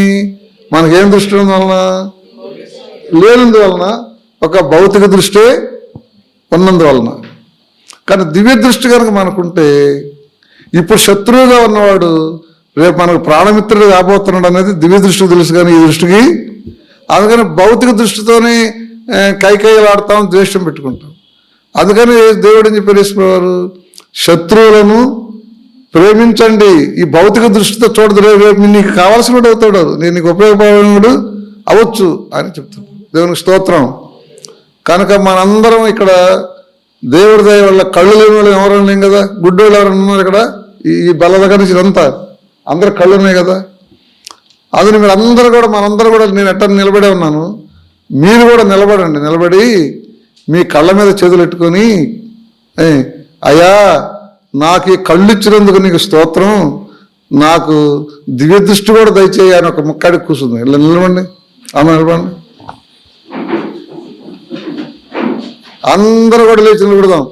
మనకేం దృష్టి వలన? లేనందువలన, ఒక భౌతిక దృష్టి ఉన్నందువలన. కానీ దివ్య దృష్టి కనుక మనకుంటే, ఇప్పుడు శత్రువుగా ఉన్నవాడు రేపు మనకు ప్రాణమిత్రుడు కాబోతున్నాడు అనేది దివ్య దృష్టికి తెలుసు. కానీ ఈ దృష్టికి, అందుకని భౌతిక దృష్టితోనే కైకయ్యలాడతాం, ద్వేషం పెట్టుకుంటాం. అందుకని దేవుడు అని చెప్పారు, శత్రువులను ప్రేమించండి. ఈ భౌతిక దృష్టితో చూడదు, రేపు నీకు కావాల్సిన వాడు అవుతాడు, నేను నీకు ఉపయోగపడేవాడు అవ్వచ్చు అని చెప్తాడు. దేవునికి స్తోత్రం. కనుక మనందరం ఇక్కడ దేవుడి దయ వల్ల కళ్ళు లేని వాళ్ళు ఎవరైనా లేం కదా, గుడ్డోళ్ళు ఎవరైనా ఉన్నారు ఇక్కడ ఈ బల్ల దగ్గర నుంచి ఇదంతా, అందరు కళ్ళు ఉన్నాయి కదా. అందులో మీరు అందరూ కూడా, మనందరూ కూడా, నేను ఎట్ట నిలబడే ఉన్నాను, మీరు కూడా నిలబడండి. నిలబడి మీ కళ్ళ మీద చేతులు పెట్టుకొని, అయ్యా నాకు ఈ కళ్ళు ఇచ్చినందుకు నీకు స్తోత్రం, నాకు దివ్య దృష్టి కూడా దయచేయి అని ఒక ముక్కడికి కూర్చుంది. ఇలా నిలబండి, ఆమె నిలబండి. అందరూ కూడా లేచి నిలబడదాం.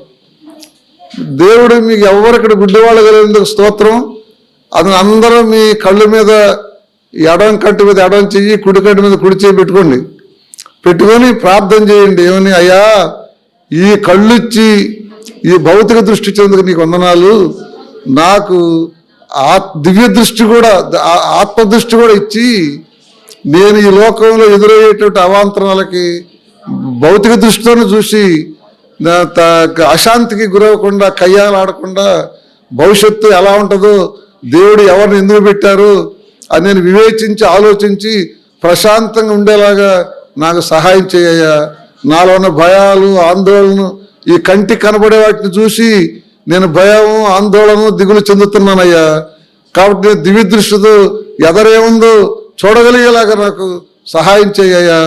దేవుడు మీకు ఎవరిక్కడ గుడ్డివాళ్ళు కలిగినందుకు స్తోత్రం. అది అందరూ మీ కళ్ళు మీద ఎడం కంటి మీద ఎడం చెయ్యి, కుడి కంటి మీద కుడి చెయ్యి పెట్టుకోండి. పెట్టుకొని ప్రార్థన చేయండి. ఏమని? అయ్యా ఈ కళ్ళు ఇచ్చి ఈ భౌతిక దృష్టి ఇచ్చేందుకు నీకు వందనాలు, నాకు దివ్య దృష్టి కూడా, ఆత్మదృష్టి కూడా ఇచ్చి నేను ఈ లోకంలో ఎదురయ్యేటువంటి అవాంతరాలకి భౌతిక దృష్టితోనే చూసి అశాంతికి గురవకుండా, కయ్యాలాడకుండా, భవిష్యత్తు ఎలా ఉంటుందో, దేవుడు ఎవరిని ఎందుకు పెట్టారు అని నేను వివేచించి ఆలోచించి ప్రశాంతంగా ఉండేలాగా నాకు సహాయం చేయ్యా. నాలో ఉన్న భయాలు, ఆందోళన, ఈ కంటి కనబడే వాటిని చూసి నేను భయం, ఆందోళన, దిగులు చెందుతున్నానయ్యా. కాబట్టి నేను దివ్య దృష్టితో ఎదరేముందో చూడగలిగేలాగా నాకు సహాయం చేయ్యా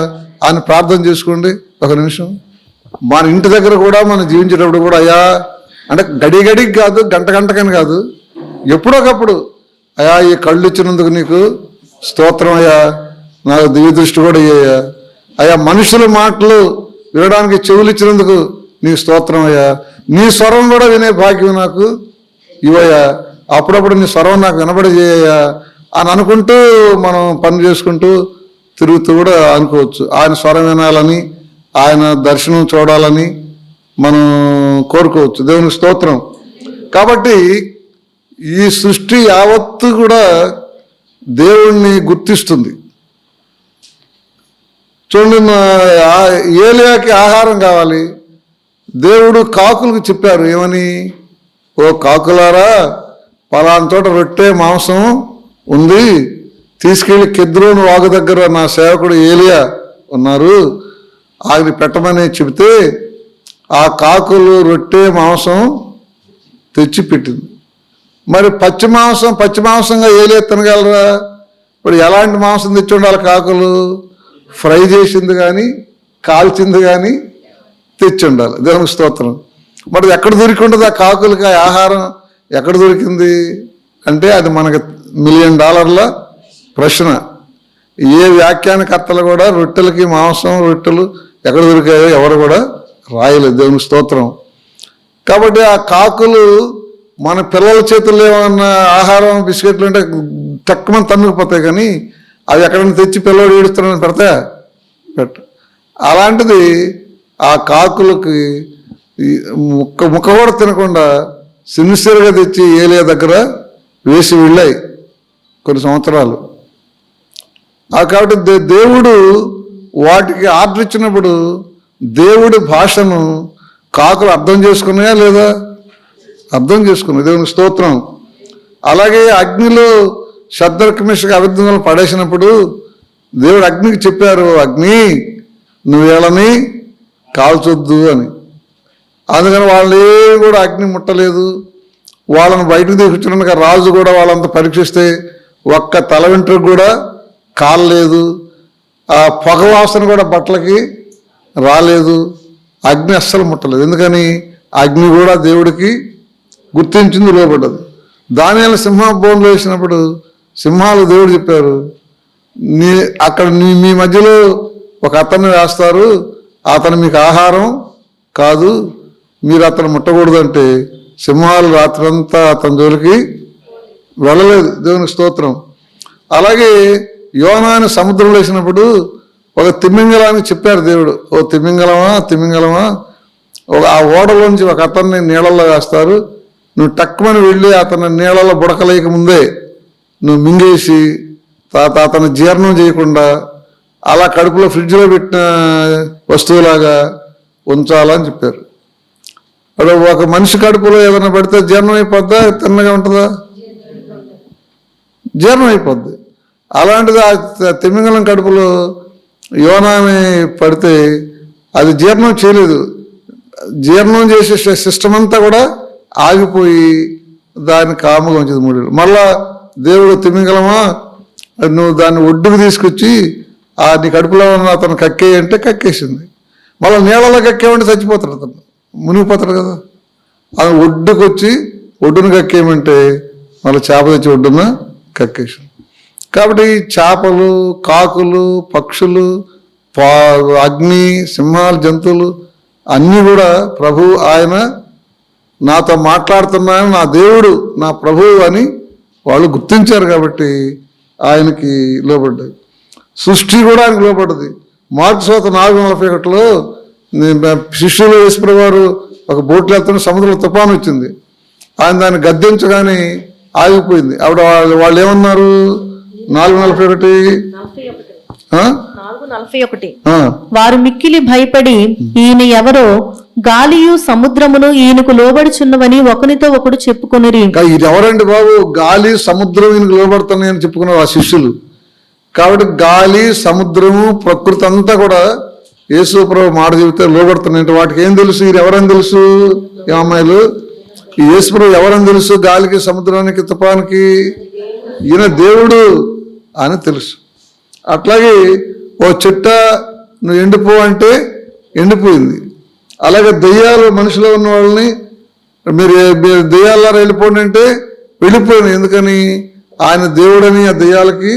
అని ప్రార్థన చేసుకోండి. ఒక నిమిషం. మన ఇంటి దగ్గర కూడా మనం జీవించేటప్పుడు కూడా, అయ్యా అంటే గడిగడికి కాదు, గంట గంటకని కాదు, ఎప్పుడొకప్పుడు, అయ్యా ఈ కళ్ళు ఇచ్చినందుకు నీకు స్తోత్రం అయ్యా, నాకు దివ్య దృష్టి కూడా ఇయ్యా. అయ్యా మనుషుల మాటలు వినడానికి చెవులు ఇచ్చినందుకు నీకు స్తోత్రం అయ్యా, నీ స్వరం కూడా వినే భాగ్యం నాకు ఇవయ్యా, అప్పుడప్పుడు నీ స్వరం నాకు వినబడజేయ్యా అని అనుకుంటూ మనం పని చేసుకుంటూ తిరుగుతూ కూడా అనుకోవచ్చు. ఆయన స్వరం వినాలని, ఆయన దర్శనం చూడాలని మనం కోరుకోవచ్చు. దేవునికి స్తోత్రం. కాబట్టి ఈ సృష్టి యావత్తు కూడా దేవుణ్ణి గుర్తిస్తుంది. చూడండి, ఏలియాకి ఆహారం కావాలి. దేవుడు కాకులకు చెప్పారు ఏమని, ఓ కాకులారా, పలానా చోట రొట్టె మాంసం ఉంది, తీసుకెళ్లి కెద్రోను వాగు దగ్గర నా సేవకుడు ఏలియా ఉన్నారు, ఆయన పెట్టమని చెబితే ఆ కాకులు రొట్టె మాంసం తెచ్చి పెట్టింది. మరి పచ్చి మాంసంగా ఏలియా తినగలరా? ఇప్పుడు ఎలాంటి మాంసం తెచ్చి ఉండాలి? కాకులు ఫ్రై చేసింది కానీ కాల్చింది కానీ తెచ్చి ఉండాలి. దేవునికి స్తోత్రం. మరి ఎక్కడ దొరికి ఉంటుంది ఆ కాకులకి ఆ ఆహారం? ఎక్కడ దొరికింది అంటే అది మనకి $1 మిలియన్ ప్రశ్న. ఏ వ్యాఖ్యానకర్తలు కూడా రొట్టెలకి రొట్టెలు ఎక్కడ దొరికాయో ఎవరు కూడా రాయలేదు. దేవునికి స్తోత్రం. కాబట్టి ఆ కాకులు మన పిల్లల చేతుల్లో ఏమన్నా ఆహారం బిస్కెట్లు అంటే తక్కువ తన్నుకుపోతాయి, కానీ అవి ఎక్కడైనా తెచ్చి పిల్లలు ఏడుస్తున్నారని పెట్ట. అలాంటిది ఆ కాకులకి ముక్క కూడా తినకుండా సిన్సియర్గా తెచ్చి ఏలియా దగ్గర వేసి వెళ్ళాయి కొన్ని సంవత్సరాలు. కాబట్టి దేవుడు వాటికి ఆర్డర్ ఇచ్చినప్పుడు దేవుడి భాషను కాకులు అర్థం చేసుకున్నాయా లేదా? అర్థం చేసుకున్నాయి. దేవునికి స్తోత్రం. అలాగే అగ్నిలో శద్రకు మిషకు అభివృద్ధిలో పడేసినప్పుడు దేవుడు అగ్నికి చెప్పారు, అగ్ని నువ్వు వీళ్ళని కాల్చొద్దు అని. అందుకని వాళ్ళు కూడా అగ్ని ముట్టలేదు. వాళ్ళని బయటకు తీసుకొచ్చినాక రాజు కూడా వాళ్ళంతా పరీక్షిస్తే ఒక్క తల వెంట్రుకు కూడా కాలలేదు, ఆ పొగ వాసన కూడా బట్టలకి రాలేదు, అగ్ని అస్సలు ముట్టలేదు. ఎందుకని? అగ్ని కూడా దేవుడికి గుర్తించింది, లోబడ్డది. దానియేలు సింహ బోన్లో వేసినప్పుడు సింహాలు దేవుడు చెప్పారు, అక్కడ మీ మధ్యలో ఒక అతన్ని వేస్తారు, అతను మీకు ఆహారం కాదు, మీరు అతను ముట్టకూడదంటే సింహాలు రాత్రంతా అతని జోలికి వెళ్ళలేదు. దేవునికి స్తోత్రం. అలాగే యోనాని సముద్రంలో వేసినప్పుడు ఒక తిమింగలాన్ని చెప్పారు దేవుడు, ఓ తిమింగలమా ఆ ఓడలోంచి ఒక అతన్ని నీళ్ళల్లో వేస్తారు, నువ్వు టక్కుమని వెళ్ళి అతన్ని నీళ్ళలో బుడకలేక ముందే నువ్వు మింగేసి అతను జీర్ణం చేయకుండా అలా కడుపులో ఫ్రిడ్జ్లో పెట్టిన వస్తువులాగా ఉంచాలని చెప్పారు. అక్కడ ఒక మనిషి కడుపులో ఏదైనా పడితే జీర్ణం అయిపోద్దా? తిన్నగా ఉంటుందా? జీర్ణం అయిపోద్ది. అలాంటిది ఆ తిమింగలం కడుపులో యోనాని పడితే అది జీర్ణం చేయలేదు. జీర్ణం చేసే సిస్టమ్ అంతా కూడా ఆగిపోయి దాన్ని కాముగా ఉంచింది 3 ఏళ్ళు. మళ్ళా దేవుడు తిమింగలమా నువ్వు దాన్ని ఒడ్డుకు తీసుకొచ్చి నీ కడుపులో ఉన్న అతను కక్కేయంటే కక్కేసింది. మళ్ళీ నీళ్ళలో కక్కేమంటే చచ్చిపోతాడు, అతను మునిగిపోతాడు కదా. అది ఒడ్డును కక్కేయమంటే మళ్ళీ చేప తెచ్చి ఒడ్డున కక్కేసింది. కాబట్టి చేపలు, కాకులు, పక్షులు, అగ్ని, సింహాలు, జంతువులు అన్నీ కూడా ప్రభు ఆయన నాతో మాట్లాడుతున్నాను, నా దేవుడు నా ప్రభువు అని వాళ్ళు గుర్తించారు. కాబట్టి ఆయనకి లోబడ్డాయి. సృష్టి కూడా ఆయనకు లోబడ్డది. మార్కు సువార్త 4:41లో శిష్యులు యేసుప్రభువు వారు ఒక బోట్లో వెళ్తున్న సముద్రంలో తుఫాను వచ్చింది. ఆయన దాన్ని గద్దించగానే ఆగిపోయింది. అప్పుడు వాళ్ళు ఏమన్నారు? 4:41 వారు మిక్కిలి భయపడి ఈయన ఎవరో, గాలియు సముద్రమును ఈయనకు లోబడుచున్నవని ఒకనితో ఒకడు చెప్పుకొనిరి. ఇది ఎవరండి బాబు? గాలి సముద్రం ఈయనకు లోబడుతున్నాయని చెప్పుకున్నారు ఆ శిష్యులు. కాబట్టి గాలి, సముద్రము, ప్రకృతి అంతా కూడా యేసు ప్రభు మాట చెబితే లోబడుతున్నాయంటే వాటికి ఏం తెలుసు? ఇది ఎవరని తెలుసు? ఈ అమ్మాయిలు ఈ యేసు ప్రభు ఎవరని తెలుసు? గాలికి, సముద్రానికి, తుఫానికి ఈయన దేవుడు అని తెలుసు. అట్లాగే ఓ చెట్ట నువ్వు ఎండిపో అంటే ఎండిపోయింది. అలాగే దెయ్యాలు మనిషిలో ఉన్న వాళ్ళని మీరు దెయ్యాలారా వెళ్ళిపోండి అంటే వెళ్ళిపోయింది. ఎందుకని? ఆయన దేవుడని ఆ దెయ్యాలకి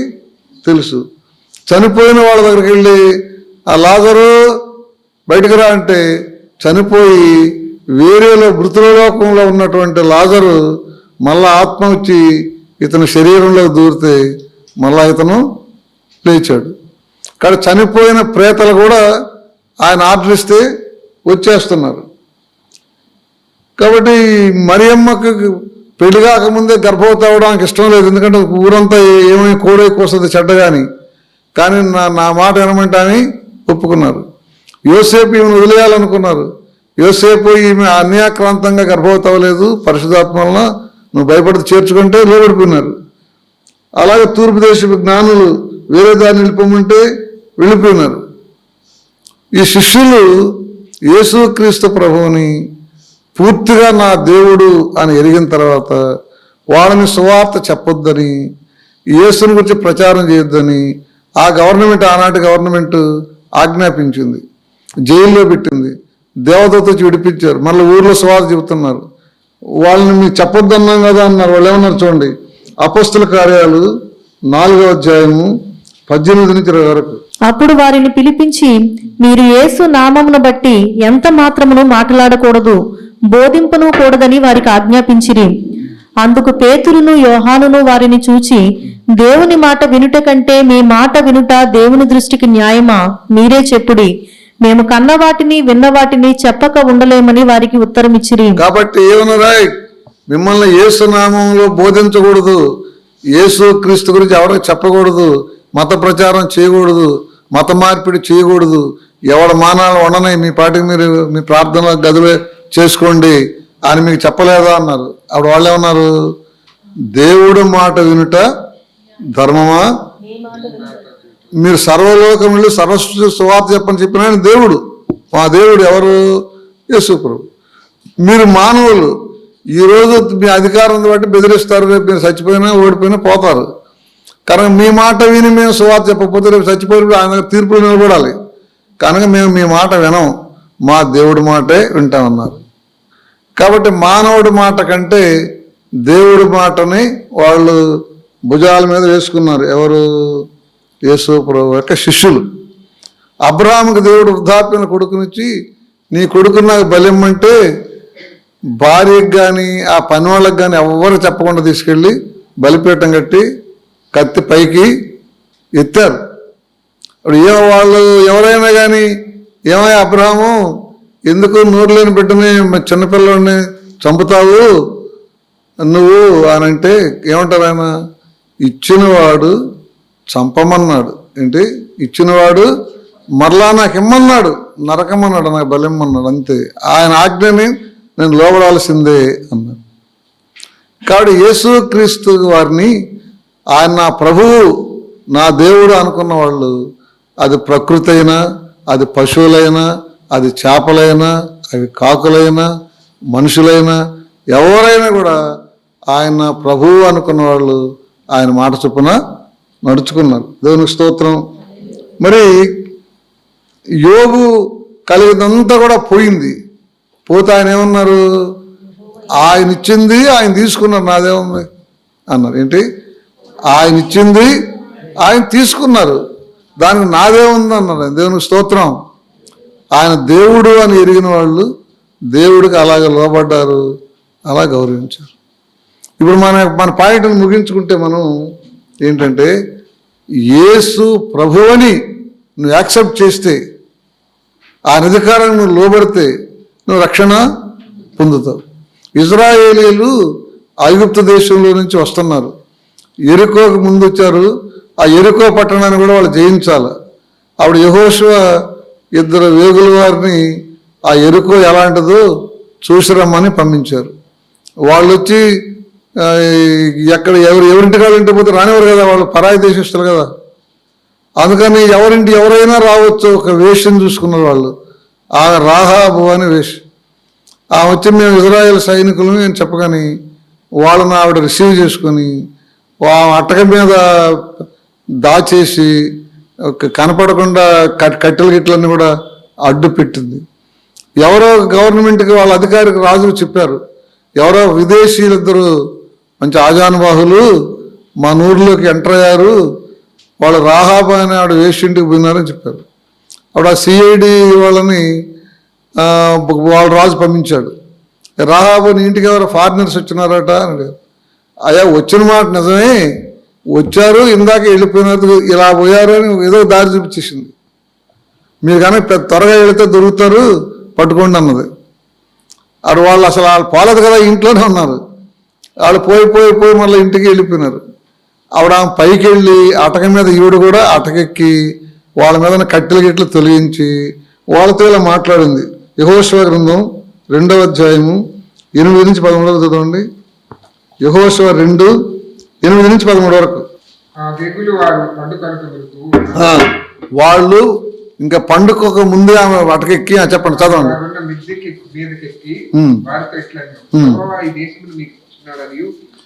తెలుసు. చనిపోయిన వాళ్ళ దగ్గరికి వెళ్ళి ఆ లాజరు బయటకు రా అంటే చనిపోయి వేరేలో మృతులోకంలో ఉన్నటువంటి లాజరు మళ్ళా ఆత్మ వచ్చి ఇతని శరీరంలోకి దూరితే మళ్ళా ఇతను లేచాడు. కానీ చనిపోయిన ప్రేతలు కూడా ఆయన ఆర్డర్ ఇస్తే వచ్చేస్తున్నారు. కాబట్టి మరియమ్మకు పెళ్లి కాకముందే గర్భవతి అవడానికి ఇష్టం లేదు. ఎందుకంటే ఊరంతా ఏమై కోడే కోస్తుంది చెడ్డగాని. కానీ నా మాట వినమంటే అని ఒప్పుకున్నారు. యోసేపు ఈమెను వదిలేయాలనుకున్నారు. యోసేపు ఈమె అన్యాక్రాంతంగా గర్భవతి అవ్వలేదు, పరిశుద్ధాత్మ వలన నువ్వు భయపడి చేర్చుకుంటే లోబడిపోయినారు. అలాగే తూర్పు దేశపు జ్ఞానులు వేరే దాన్ని వెళ్ళిపోమంటే వెళ్ళిపోయినారు. ఈ శిష్యులు యేసుక్రీస్తు ప్రభువుని పూర్తిగా నా దేవుడు అని ఎరిగిన తర్వాత వాళ్ళని సువార్త చెప్పొద్దని, యేసుని గురించి ప్రచారం చేయొద్దని ఆ గవర్నమెంట్, ఆనాటి గవర్నమెంట్ ఆజ్ఞాపించింది, జైల్లో పెట్టింది. దేవదూత వచ్చి విడిపించారు. మళ్ళీ ఊర్లో సువార్త చెబుతున్నారు. వాళ్ళని మీకు చెప్పొద్దన్నాం కదా అన్నారు. వాళ్ళు ఏమన్నారు చూడండి, అపోస్తుల కార్యాలు 4వ అధ్యాయము 18 నుంచి 20 వరకు. అప్పుడు వారిని పిలిపించి, మీరు యేసు నామమును బట్టి ఎంత మాత్రమును మాట్లాడకూడదు, బోధింపను కూడదని వారికి ఆజ్ఞాపించిరి. అందుకు పేతురును యోహానును వారిని చూచి, దేవుని మాట వినుట కంటే మీ మాట వినుట దేవుని దృష్టికి న్యాయమా? మీరే చెప్పుడి. మేము కన్న వాటిని విన్న వాటిని చెప్పక ఉండలేమని వారికి ఉత్తరమిచ్చిరి. కాబట్టి ఏమన్నారా, మిమ్మల్ని యేసు నామంలో బోధించకూడదు, యేసు క్రీస్తు గురించి ఎవరికి చెప్పకూడదు, మత ప్రచారం చేయకూడదు, మత మార్పిడి చేయకూడదు, ఎవడ మానాలు ఉండనై మీ పాటికి మీరు మీ ప్రార్థన గదిలో చేసుకోండి అని మీకు చెప్పలేదా అన్నారు. అప్పుడు వాళ్ళు ఏమన్నారు, దేవుడు మాట వినుట ధర్మమా? మీరు సర్వలోకం వెళ్ళి సర్వసృష్టి సువార్త చెప్పని చెప్పిన ఆయన దేవుడు. మా దేవుడు ఎవరు? యేసు ప్రభు. మీరు మానవులు, ఈరోజు మీ అధికారం బట్టి బెదిరిస్తారు, రేపు మీరు చచ్చిపోయినా ఓడిపోయినా పోతారు. కనుక మీ మాట విని మేము సువార్త చెప్పకపోతే రేపు చచ్చిపోయినప్పుడు ఆయన తీర్పులు నిలబడాలి. కనుక మేము మీ మాట వినం, మా దేవుడి మాటే వింటామన్నారు. కాబట్టి మానవుడి మాట కంటే దేవుడి మాటని వాళ్ళు భుజాల మీద వేసుకున్నారు. ఎవరు? యేసు ప్రభు యొక్క శిష్యులు. అబ్రహాముకు దేవుడు వృద్ధాప్యన కొడుకునిచ్చి, నీ కొడుకు నాకు బలిమ్మంటే భార్యకు కానీ ఆ పని వాళ్ళకి కానీ ఎవరు చెప్పకుండా తీసుకెళ్ళి బలిపీఠం కట్టి కత్తి పైకి ఎత్తారు. ఇప్పుడు వాళ్ళు ఎవరైనా కానీ, ఏమయ్య అబ్రహాము ఎందుకు నోరు లేని బిడ్డని చిన్నపిల్లడిని చంపుతావు నువ్వు అని అంటే ఏమంటారు ఆయన? ఇచ్చినవాడు చంపమన్నాడు. ఏంటి? ఇచ్చినవాడు మరలా నాకు ఇమ్మన్నాడు, నరకమన్నాడు, నాకు బలిమ్మన్నాడు, అంతే. ఆయన ఆజ్ఞని నేను లోబడాల్సిందే అన్నాడు. కాబట్టి యేసుక్రీస్తు వారిని ఆయన నా ప్రభువు, నా దేవుడు అనుకున్న వాళ్ళు, అది ప్రకృతి అయినా, అది పశువులైనా, అది చేపలైనా, అవి కాకులైనా, మనుషులైనా, ఎవరైనా కూడా ఆయన ప్రభువు అనుకున్న వాళ్ళు ఆయన మాట చొప్పున నడుచుకున్నారు. దేవునికి స్తోత్రం. మరి యోగు కలిగినంతా కూడా పోయింది. పోతే ఆయన ఏమన్నారు? ఆయన ఇచ్చింది ఆయన తీసుకున్నారు, నాదేముంది అన్నారు. ఏంటి? ఆయన ఇచ్చింది ఆయన తీసుకున్నారు, దానికి నాదేముంది అన్నారు. దేవునికి స్తోత్రం. ఆయన దేవుడు అని ఎరిగిన వాళ్ళు దేవుడికి అలాగే లోబడ్డారు, అలా గౌరవించారు. ఇప్పుడు మన పాయింట్ని ముగించుకుంటే మనం ఏంటంటే, యేసు ప్రభువని నువ్వు యాక్సెప్ట్ చేస్తే, ఆయన అధికారాన్ని నువ్వు లోబడితే నువ్వు రక్షణ పొందుతావు. ఇజ్రాయేలీలు ఐగుప్తు దేశంలో నుంచి వస్తున్నారు, యెరికోకు ముందు వచ్చారు. ఆ యెరికో పట్టణాన్ని కూడా వాళ్ళు జయించాలి. అప్పుడు యెహోషువ 2 వేగుల వారిని ఆ యెరికో ఎలాంటిదో చూసిరమ్మని పంపించారు. వాళ్ళు వచ్చి ఎక్కడ ఎవరింటి కాదు ఇంటి పోతే రానివారు కదా, వాళ్ళు పరాయి దేశస్తులు కదా. అందుకని ఎవరైనా రావచ్చు, ఒక వేషం చూసుకున్నారు వాళ్ళు. ఆమె రాహాబు అని వేషం. ఆమె వచ్చి మేము ఇజ్రాయేల్ సైనికులు నేను చెప్పగాని వాళ్ళని ఆవిడ రిసీవ్ చేసుకొని అట్టక మీద దాచేసి కనపడకుండా కట్టెల గిట్లన్నీ కూడా అడ్డు పెట్టింది. ఎవరో గవర్నమెంట్కి వాళ్ళ అధికారికి రాజులు చెప్పారు, ఎవరో విదేశీయులిద్దరు మంచి ఆజానుబాహులు మా ఊర్లోకి ఎంటర్ అయ్యారు, వాళ్ళు రాహాబా అని ఆవిడ వేషింటికి పోయినారని చెప్పారు. అప్పుడు ఆ సిఐడి వాళ్ళని వాళ్ళ రాజు పంపించాడు. రాహాబుని ఇంటికి ఎవరో ఫారినర్స్ వచ్చినారట అని. అయ్యా వచ్చిన మాట నిజమే, వచ్చారు, ఇందాక వెళ్ళిపోయినారు, ఇలా పోయారు అని ఏదో దారి చూపించేసింది. మీరు కనుక త్వరగా వెళితే దొరుకుతారు, పట్టుకోండి అన్నది. అటు వాళ్ళు అసలు వాళ్ళు పోలేదు కదా, ఇంట్లోనే ఉన్నారు. వాళ్ళు పోయి మళ్ళీ ఇంటికి వెళ్ళిపోయినారు. ఆవిడ పైకి వెళ్ళి అటక మీద ఈవిడ కూడా అటకెక్కి వాళ్ళ మీద కట్టెలు గిట్లు తొలగించి వాళ్ళతో ఇలా మాట్లాడింది. యెహోషువ గ్రంథం 2వ అధ్యాయము 8 నుంచి 13 చదవండి. యెహోషువ 2:8 నుంచి 13 వరకు. వాళ్ళు ఇంకా పండుగకు ముందే ఆమె వాటికెక్కి చెప్పండి, చదవండి.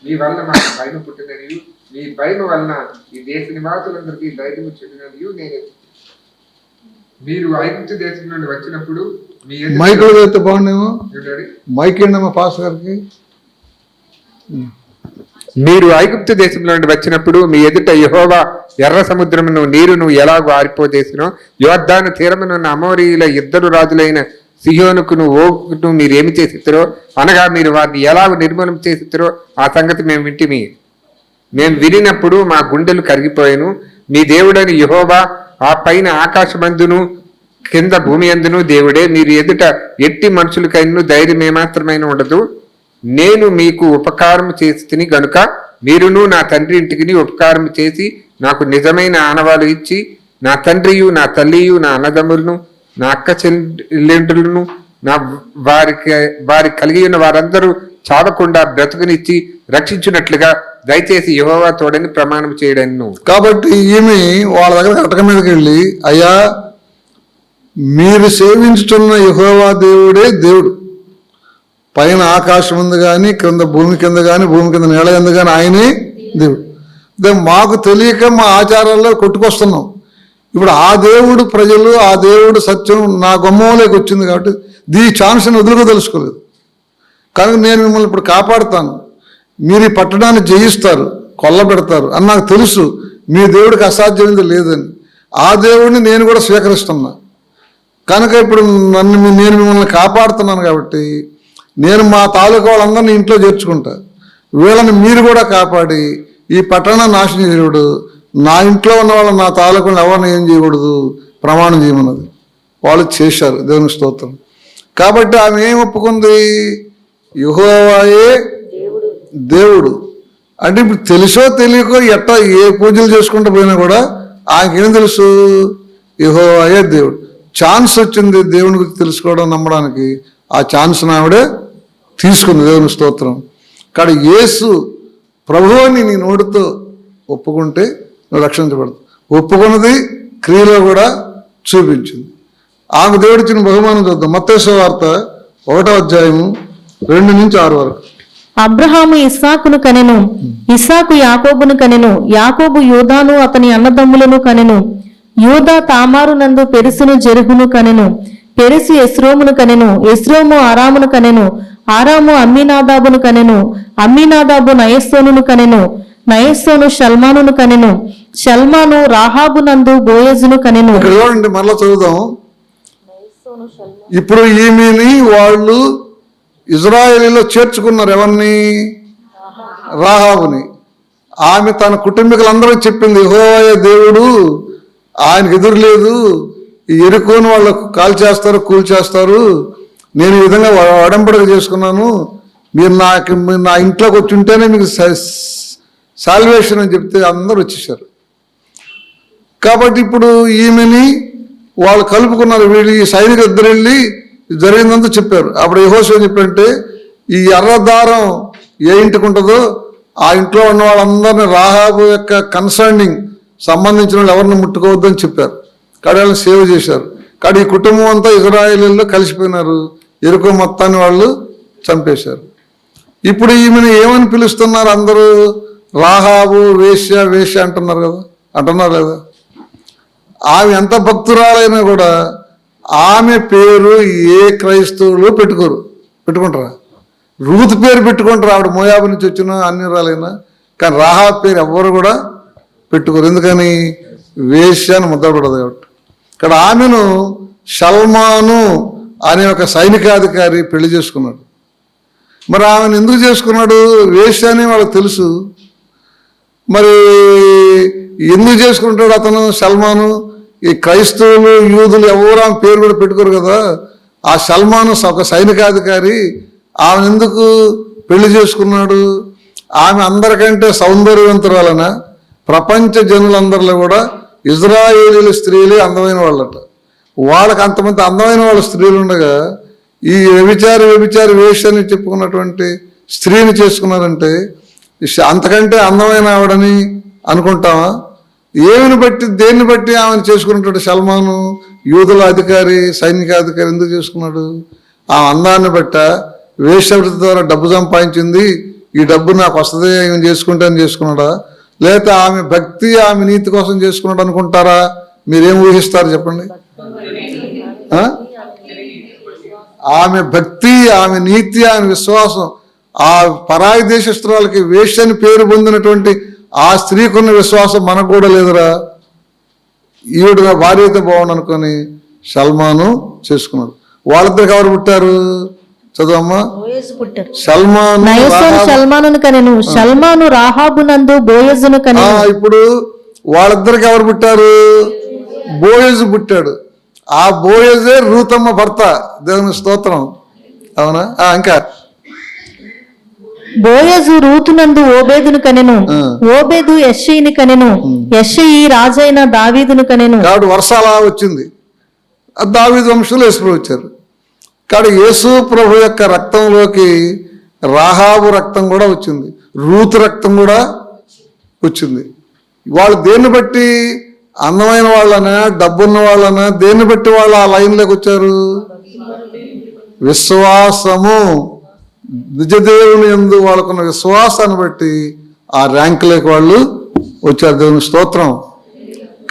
మీ వలన మాకు భయం పుట్టిననియు మీ భయం వలన ఈ దేశ నివాసులందరికీ ధైర్యం చెందిననియు నేను మీరు ఐగుప్తు దేశం నుండి వచ్చినప్పుడు మీ మైక్ అయితే బాగుండేమో, మైక్ ఏంటమ్మా పాస్టర్ గారికి. మీరు ఐగుప్తు దేశంలో నుండి వచ్చినప్పుడు మీ ఎదుట యెహోవా ఎర్ర సముద్రమును నీరును ఎలాగో ఆరిపోజేసినో యోర్దాను తీరమునున్న అమోరీయుల ఇద్దరు రాజులైన సియోనుకును ఓగును మీరేమి చేసిరో అనగా మీరు వారిని ఎలా నిర్మూలన చేసిరో ఆ సంగతి మేము వినినప్పుడు మా గుండెలు కరిగిపోయాను. మీ దేవుడని యెహోవా ఆ పైన ఆకాశమందును కింద భూమి అందును దేవుడే. మీరు ఎదుట ఎట్టి మనుషులకైనా ధైర్యం ఏమాత్రమైన ఉండదు. నేను మీకు ఉపకారం చేసి తిని గనుక మీరును నా తండ్రి ఇంటికి ఉపకారం చేసి నాకు నిజమైన ఆనవాలు ఇచ్చి నా తండ్రియు నా తల్లియు నా అన్నదమ్ములను నా అక్క చెల్లెండ్రులను నా వారి కలిగి ఉన్న వారందరూ చావకుండా బ్రతుకునిచ్చి రక్షించినట్లుగా దయచేసి యెహోవా తోడని ప్రమాణం చేయడను. కాబట్టి ఈమె వాళ్ళ దగ్గర కటక మీదకి వెళ్ళి, అయ్యా మీరు సేవించుతున్న యెహోవా దేవుడే దేవుడు, పైన ఆకాశం ఉంది కానీ క్రింద భూమి కింద కానీ భూమి కింద నేల కింద కానీ ఆయనే దేవుడు. మాకు తెలియక మా ఆచారాల్లో కొట్టుకొస్తున్నాం. ఇప్పుడు ఆ దేవుడు ప్రజలు, ఆ దేవుడు సత్యం నా గుమ్మంలోకి వచ్చింది కాబట్టి ఈ ఛాన్స్ని వదులుకోదలుచుకోలేదు. కనుక నేను మిమ్మల్ని ఇప్పుడు కాపాడుతాను, మీరు ఈ పట్టణాన్ని జయిస్తారు, కొల్లబెడతారు అని నాకు తెలుసు. మీ దేవుడికి అసాధ్యమైంది లేదని ఆ దేవుడిని నేను కూడా స్వీకరిస్తున్నా. కనుక ఇప్పుడు నేను మిమ్మల్ని కాపాడుతున్నాను కాబట్టి నేను మా తాలూకా వాళ్ళందరినీ ఇంట్లో చేర్చుకుంటా. వీళ్ళని మీరు కూడా కాపాడి ఈ పట్టణాన్ని నాశనం చేయకూడదు. నా ఇంట్లో ఉన్న వాళ్ళు నా తాలూకాలను ఎవరిని ఏం చేయకూడదు ప్రమాణం చేయమన్నది. వాళ్ళు చేశారు, దేవుని స్తోత్రం. కాబట్టి ఆమె ఏం ఒప్పుకుంది? యెహోవాయే దేవుడు అంటే ఇప్పుడు తెలుసో తెలియకో ఎట్టా ఏ పూజలు చేసుకుంటూ పోయినా కూడా ఆమెకేం తెలుసు? యెహోవాయే దేవుడు. ఛాన్స్ వచ్చింది దేవుని గురించి తెలుసుకోవడం, నమ్మడానికి. ఆ ఛాన్స్ ఆవిడే తీసుకుంది, దేవుని స్తోత్రం. కానీ యేసు ప్రభువుని నీ నోటితో ఒప్పుకుంటే నువ్వు రక్షించబడదు. ఒప్పుకున్నది క్రియలో కూడా చూపించింది. ఆమె దేవుడిచ్చిన బహుమానం చూద్దాం. మత్తయి సువార్త 1వ అధ్యాయము 2 నుంచి 6 వరకు. అబ్రహాము ఇస్సాకును కనెను, ఇస్సాకు యాకోబును కనెను, యాకోబు యూదాను అతని అన్నదమ్ములను కనెను, యూదా తామారు నందు పెరుసును జెరుహును కనెను, పెరుసు ఎస్రోమును కనెను, ఎస్రోము ఆరామును కనెను, ఆరాము అమ్మీనాదాబును కనెను, అమ్మీనాదాబు నయస్సోనును కనెను, నయస్సోను షల్మానును కనెను, షల్మాను రాహాబు నందు బోయజును కనెను. ఇక్కడ చూడండి, మరలా చదువుదాం. ఇప్పుడు ఈమెని వాళ్ళు ఇజ్రాయేలీలో చేర్చుకున్నారు. ఎవరిని? రాహాబుని. ఆమె తన కుటుంబీకులందరూ చెప్పింది, యెహోవా దేవుడు, ఆయనకు ఎదురు లేదు, ఈ ఎరుకోని వాళ్ళకు కాల్ చేస్తారు, కూల్ చేస్తారు, నేను ఈ విధంగా ఒడంబడిక చేసుకున్నాను, మీరు నా ఇంట్లోకి వచ్చి ఉంటేనే మీకు సాల్వేషన్ అని చెప్తే అందరూ వచ్చేసారు. కాబట్టి ఇప్పుడు ఈమెని వాళ్ళు కలుపుకున్నారు. వీళ్ళు ఈ సైనికులు ఇద్దరు వెళ్ళి జరిగిందంతా చెప్పారు. అప్పుడు యెహోషువ చెప్పంటే, ఈ ఎర్రదారం ఏ ఇంటికి ఉంటుందో ఆ ఇంట్లో ఉన్న వాళ్ళందరినీ రాహాబు యొక్క కన్సర్నింగ్ సంబంధించిన వాళ్ళు ఎవరిని ముట్టుకోవద్దని చెప్పారు. కానీ వాళ్ళని సేవ్ చేశారు. కానీ ఈ కుటుంబం అంతా ఇజ్రాయేలీల్లో కలిసిపోయినారు. ఎరుకో మొత్తాన్ని వాళ్ళు చంపేశారు. ఇప్పుడు ఈమెను ఏమని పిలుస్తున్నారు అందరూ? రాహాబు వేశ్య, వేశ్య అంటున్నారు కదా, అంటున్నారు కదా. ఆమె ఎంత భక్తురాలైనా కూడా ఆమె పేరు ఏ క్రైస్తవులు పెట్టుకుంటారా? రూతు పేరు పెట్టుకుంటారు. ఆవిడ మోయాబు నుంచి వచ్చిన అన్యురాలైనా. కానీ రాహాబ్ పేరు ఎవ్వరు కూడా పెట్టుకోరు. ఎందుకని? వేశ్య అని ముద్రపడదు కాబట్టి. ఇక్కడ ఆమెను షల్మాను అనే ఒక సైనికాధికారి పెళ్లి చేసుకున్నాడు. మరి ఆమెను ఎందుకు చేసుకున్నాడు? వేశ్య అని వాళ్ళకి తెలుసు. మరి ఎందుకు చేసుకుంటాడు అతను సల్మాను? ఈ క్రైస్తవులు, యూదులు ఎవరు ఆమె పేరు కూడా పెట్టుకోరు కదా. ఆ సల్మాను ఒక సైనికాధికారి ఆమెను ఎందుకు పెళ్లి చేసుకున్నాడు? ఆమె అందరికంటే సౌందర్యవంతురాలన ప్రపంచ జనులందరిలో కూడా ఇజ్రాయేలీల స్త్రీలే అందమైన వాళ్ళట. వాళ్ళకి అంతమంది అందమైన వాళ్ళ స్త్రీలు ఉండగా ఈ వ్యభిచారి వేషాన్ని చెప్పుకున్నటువంటి స్త్రీని చేసుకున్నారంటే అంతకంటే అందమైన ఆవిడని అనుకుంటామా? దేన్ని బట్టి ఆమెను చేసుకున్నటువంటి సల్మాను యూదుల అధికారి, సైనికాధికారి ఎందుకు చేసుకున్నాడు? ఆ అందాన్ని బట్ట, వేశ్యావృత్తి ద్వారా డబ్బు సంపాదించింది, ఈ డబ్బు నాకు వస్తుంది ఈమె చేసుకుంటే అని చేసుకున్నాడా? లేకపోతే ఆమె భక్తి, ఆమె నీతి కోసం చేసుకున్నాడు అనుకుంటారా? మీరేం ఊహిస్తారు చెప్పండి? ఆమె భక్తి, ఆమె నీతి, ఆమె విశ్వాసం, ఆ పరాయి దేశస్తురాలకి వేశ్యని పేరు పొందినటువంటి ఆ స్త్రీకున్న విశ్వాసం మనకు కూడా లేదురా? ఈవిడ నా భార్య అయితే బాగుండు అనుకొని సల్మాను చేసుకున్నాడు. వాళ్ళిద్దరికి ఎవరు పుట్టారు? చదువమ్మా. సల్మాను కనెను, సల్మాను రాహాబునందు బోయజును కనెను. ఇప్పుడు వాళ్ళిద్దరికి ఎవరు పుట్టారు? బోయజు పుట్టాడు. ఆ బోయజే రూతమ్మ భర్త. దేవుని స్తోత్రం. అవునా? ఇంకా బోయజు రూతునందు ఓబేదును కనెను, ఓబేదు యెష్షయిని కనెను, యెష్షయి రాజైన దావీదును కనెను. కాబట్టి వర్ష అలా వచ్చింది. దావీదు వంశంలో యేసు ప్రభు వచ్చారు. కాబట్టి యేసు ప్రభు యొక్క రక్తంలోకి రాహాబు రక్తం కూడా వచ్చింది, రూతు రక్తం కూడా వచ్చింది. వాళ్ళు దేన్ని బట్టి, అందమైన వాళ్ళనా, డబ్బున్న వాళ్ళనా, దేన్ని బట్టి వాళ్ళు ఆ లైన్లోకి వచ్చారు? విశ్వాసము, నిజదేవుని యందు వాళ్ళకున్న విశ్వాసాన్ని బట్టి ఆ ర్యాంకులోకి వాళ్ళు వచ్చారు. దేవుని స్తోత్రం.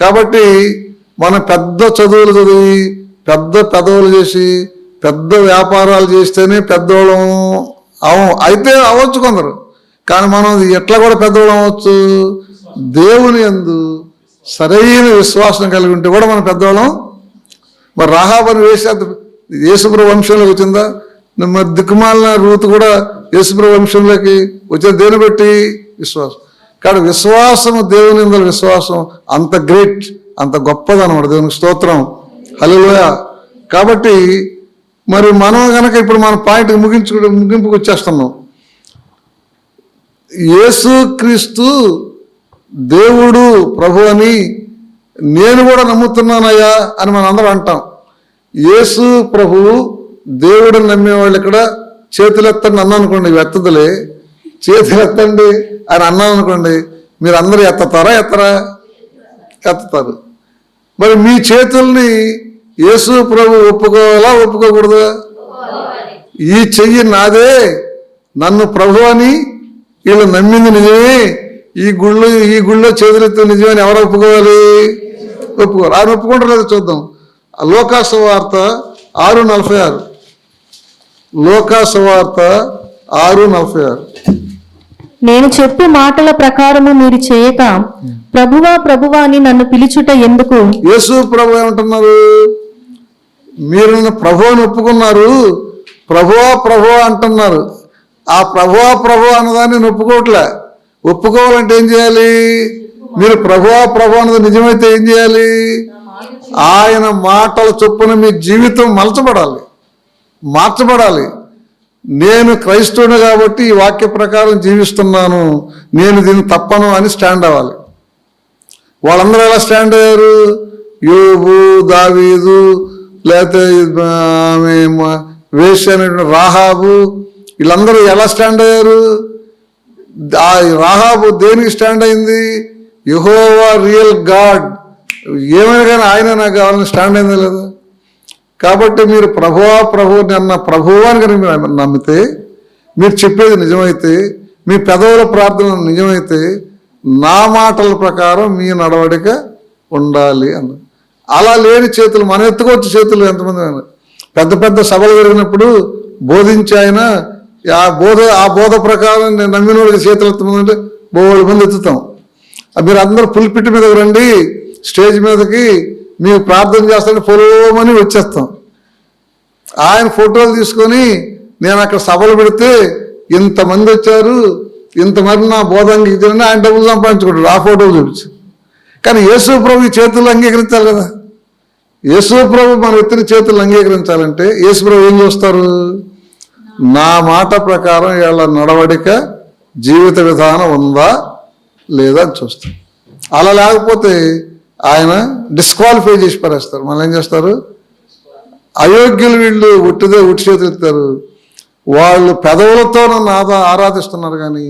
కాబట్టి మనం పెద్ద చదువులు చదివి, పెద్ద పెదవులు చేసి, పెద్ద వ్యాపారాలు చేస్తేనే పెద్దోళ్ళం అయితే అవ్వచ్చు కొందరు. కానీ మనం ఎట్లా కూడా పెద్దోళ్ళం అవ్వచ్చు? దేవుని యందు సరైన విశ్వాసం కలిగి ఉంటే కూడా మనం పెద్దవాళ్ళం. మరి రాహాబని వేసి యేసుప్రభు వంశంలోకి వచ్చిందా? మరి దిక్కుమాలిన రూతు కూడా యేసుప్రభు వంశంలోకి వచ్చింది. దేని బట్టి? విశ్వాసం. కాబట్టి విశ్వాసము, దేవుని యందు విశ్వాసం అంత గ్రేట్, అంత గొప్పదన్నమాట. దేవునికి స్తోత్రం. హల్లెలూయా. కాబట్టి మరి మనం కనుక ఇప్పుడు మన పాయింట్ ముగింపుకు వచ్చేస్తున్నాం. యేసుక్రీస్తు దేవుడు ప్రభు అని నేను కూడా నమ్ముతున్నానయ్యా అని మనం అందరం అంటాం. యేసు ప్రభువు దేవుడిని నమ్మేవాళ్ళు ఇక్కడ చేతులు ఎత్తండి అన్నా అనుకోండి, ఎత్తదులే, చేతులు ఎత్తండి అని అన్నాను అనుకోండి, మీరు అందరూ ఎత్తతారా? ఎత్తుతారు. మరి మీ చేతుల్ని యేసు ప్రభు ఒప్పుకోవాలా, ఒప్పుకోకూడదా? ఈ చెయ్యి నాదే, నన్ను ప్రభు అని వీళ్ళు నమ్మింది నిజమే, ఈ గుళ్ళో చేతులెత్తి నిజమని ఎవరు ఒప్పుకోవాలి? ఒప్పుకోవాలి. ఆయన ఒప్పుకుంటారు లేదా చూద్దాం. లోకాసు వార్త 6:46. లోకాసు వార్త 6:46. నేను చెప్పు మాటల ప్రకారము మీరు చేయక ప్రభువా ప్రభువా అని నన్ను పిలుచుట ఎందుకు? యేసు ప్రభు ఏమంటున్నారు? మీరు నన్ను ప్రభు అని ఒప్పుకున్నారు, ప్రభువా ప్రభువా అంటున్నారు. ఆ ప్రభువా ప్రభు అన్నదాన్ని నేను ఒప్పుకోవట్లే. ఒప్పుకోవాలంటే ఏం చేయాలి? మీరు ప్రభువా ప్రభు అన్నది నిజమైతే ఏం చేయాలి? ఆయన మాటల చొప్పున మీ జీవితం మార్చబడాలి. నేను క్రైస్తవుని కాబట్టి ఈ వాక్య ప్రకారం జీవిస్తున్నాను, నేను దీన్ని తప్పను అని స్టాండ్ అవ్వాలి. వాళ్ళందరూ ఎలా స్టాండ్ అయ్యారు? యోబు, దావీదు, లేకపోతే వేశ్య అనేటువంటి రాహాబు, వీళ్ళందరూ ఎలా స్టాండ్ అయ్యారు? ఆ రాహాబు దేనికి స్టాండ్ అయింది? యెహోవా రియల్ గాడ్, ఏమైనా కానీ ఆయన నాకు కావాలని స్టాండ్ అయిందా లేదా? కాబట్టి మీరు ప్రభువా ప్రభువుని అన్న ప్రభువా అని కనుక మీరు నమ్మితే, మీరు చెప్పేది నిజమైతే, మీ పెదవుల ప్రార్థన నిజమైతే, నా మాటల ప్రకారం మీ నడవడిక ఉండాలి అన్న. అలా లేని చేతులు మన ఎత్తుకోవచ్చు. చేతులు ఎంతమంది పెద్ద పెద్ద సభలు జరిగినప్పుడు బోధించి ఆయన ఆ బోధ ప్రకారం నేను నమ్మిన వాళ్ళకి చేతులు ఎత్తమంటే 3 మంది ఎత్తుతాం. మీరు అందరూ పుల్పిట్ మీదకి రండి, స్టేజ్ మీదకి మీకు ప్రార్థన చేస్తాను పొలమని వచ్చేస్తాం. ఆయన ఫోటోలు తీసుకొని నేను అక్కడ సభలు పెడితే ఇంతమంది వచ్చారు, ఇంతమంది నా బోధ అంగీకరించారని ఆయన డబ్బులు సంపాదించుకుంటారు ఆ ఫోటోలు చూపించి. కానీ యేసు ప్రభు ఈ చేతులు అంగీకరించాలి కదా. యేసు ప్రభు మన ఎత్తిన చేతులు అంగీకరించాలంటే యేసు ప్రభు ఏం చూస్తారు? నా మాట ప్రకారం వీళ్ళ నడవడిక, జీవిత విధానం ఉందా లేదా అని చూస్తాం. అలా లేకపోతే ఆయన డిస్క్వాలిఫై చేసి పారేస్తారు. మళ్ళీ ఏం చేస్తారు? అయోగ్యులు వీళ్ళు ఉట్టి చేతులు ఎత్తారు. వాళ్ళు పెదవులతో నన్ను ఆరాధిస్తున్నారు కానీ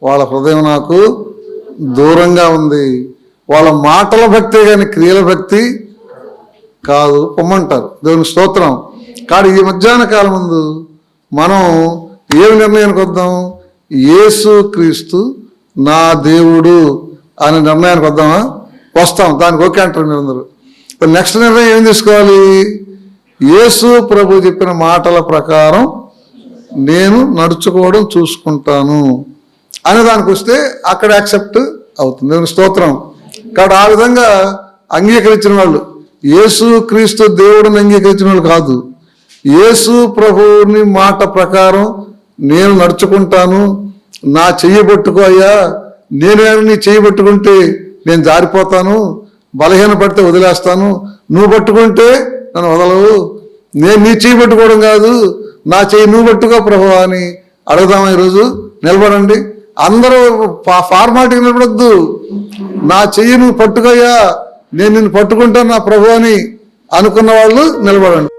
వాళ్ళ హృదయం నాకు దూరంగా ఉంది. వాళ్ళ మాటల భక్తే కానీ క్రియల భక్తి కాదు, పొమ్మంటారు. దేవుని స్తోత్రం. కానీ ఈ మధ్యాహ్న కాలం ముందు మనం ఏమి నిర్ణయానికి వద్దాం? యేసు క్రీస్తు నా దేవుడు అనే నిర్ణయానికి వద్దామా? వస్తాం. దానికి ఓకే అంటారు మీరందరూ. నెక్స్ట్ నిర్ణయం ఏం తీసుకోవాలి? యేసు ప్రభు చెప్పిన మాటల ప్రకారం నేను నడుచుకోవడం చూసుకుంటాను అనే దానికి వస్తే అక్కడ యాక్సెప్ట్ అవుతుంది. దేవుని స్తోత్రం. కాబట్టి ఆ విధంగా అంగీకరించిన వాళ్ళు యేసు క్రీస్తు దేవుడిని అంగీకరించిన వాళ్ళు కాదు. యేసు ప్రభువుని మాట ప్రకారం నేను నడుచుకుంటాను, నా చెయ్యి పట్టుకో అయ్యా, నేను నీ చెయ్యి పట్టుకుంటే నేను జారిపోతాను, బలహీన పడితే వదిలేస్తాను, నువ్వు పట్టుకుంటే నన్ను వదలవు, నేను నీ చెయ్యి పట్టుకోవడం కాదు, నా చెయ్యి నువ్వు పట్టుకో ప్రభువా అని అడుగుదామా? ఈరోజు నిలబడండి. అందరూ ఫార్మాలిటీగా నిలబడద్దు. నా చెయ్యి నువ్వు పట్టుకోయ్యా, నేను నిన్ను పట్టుకుంటాను నా ప్రభు అని అనుకున్న వాళ్ళు నిలబడండి.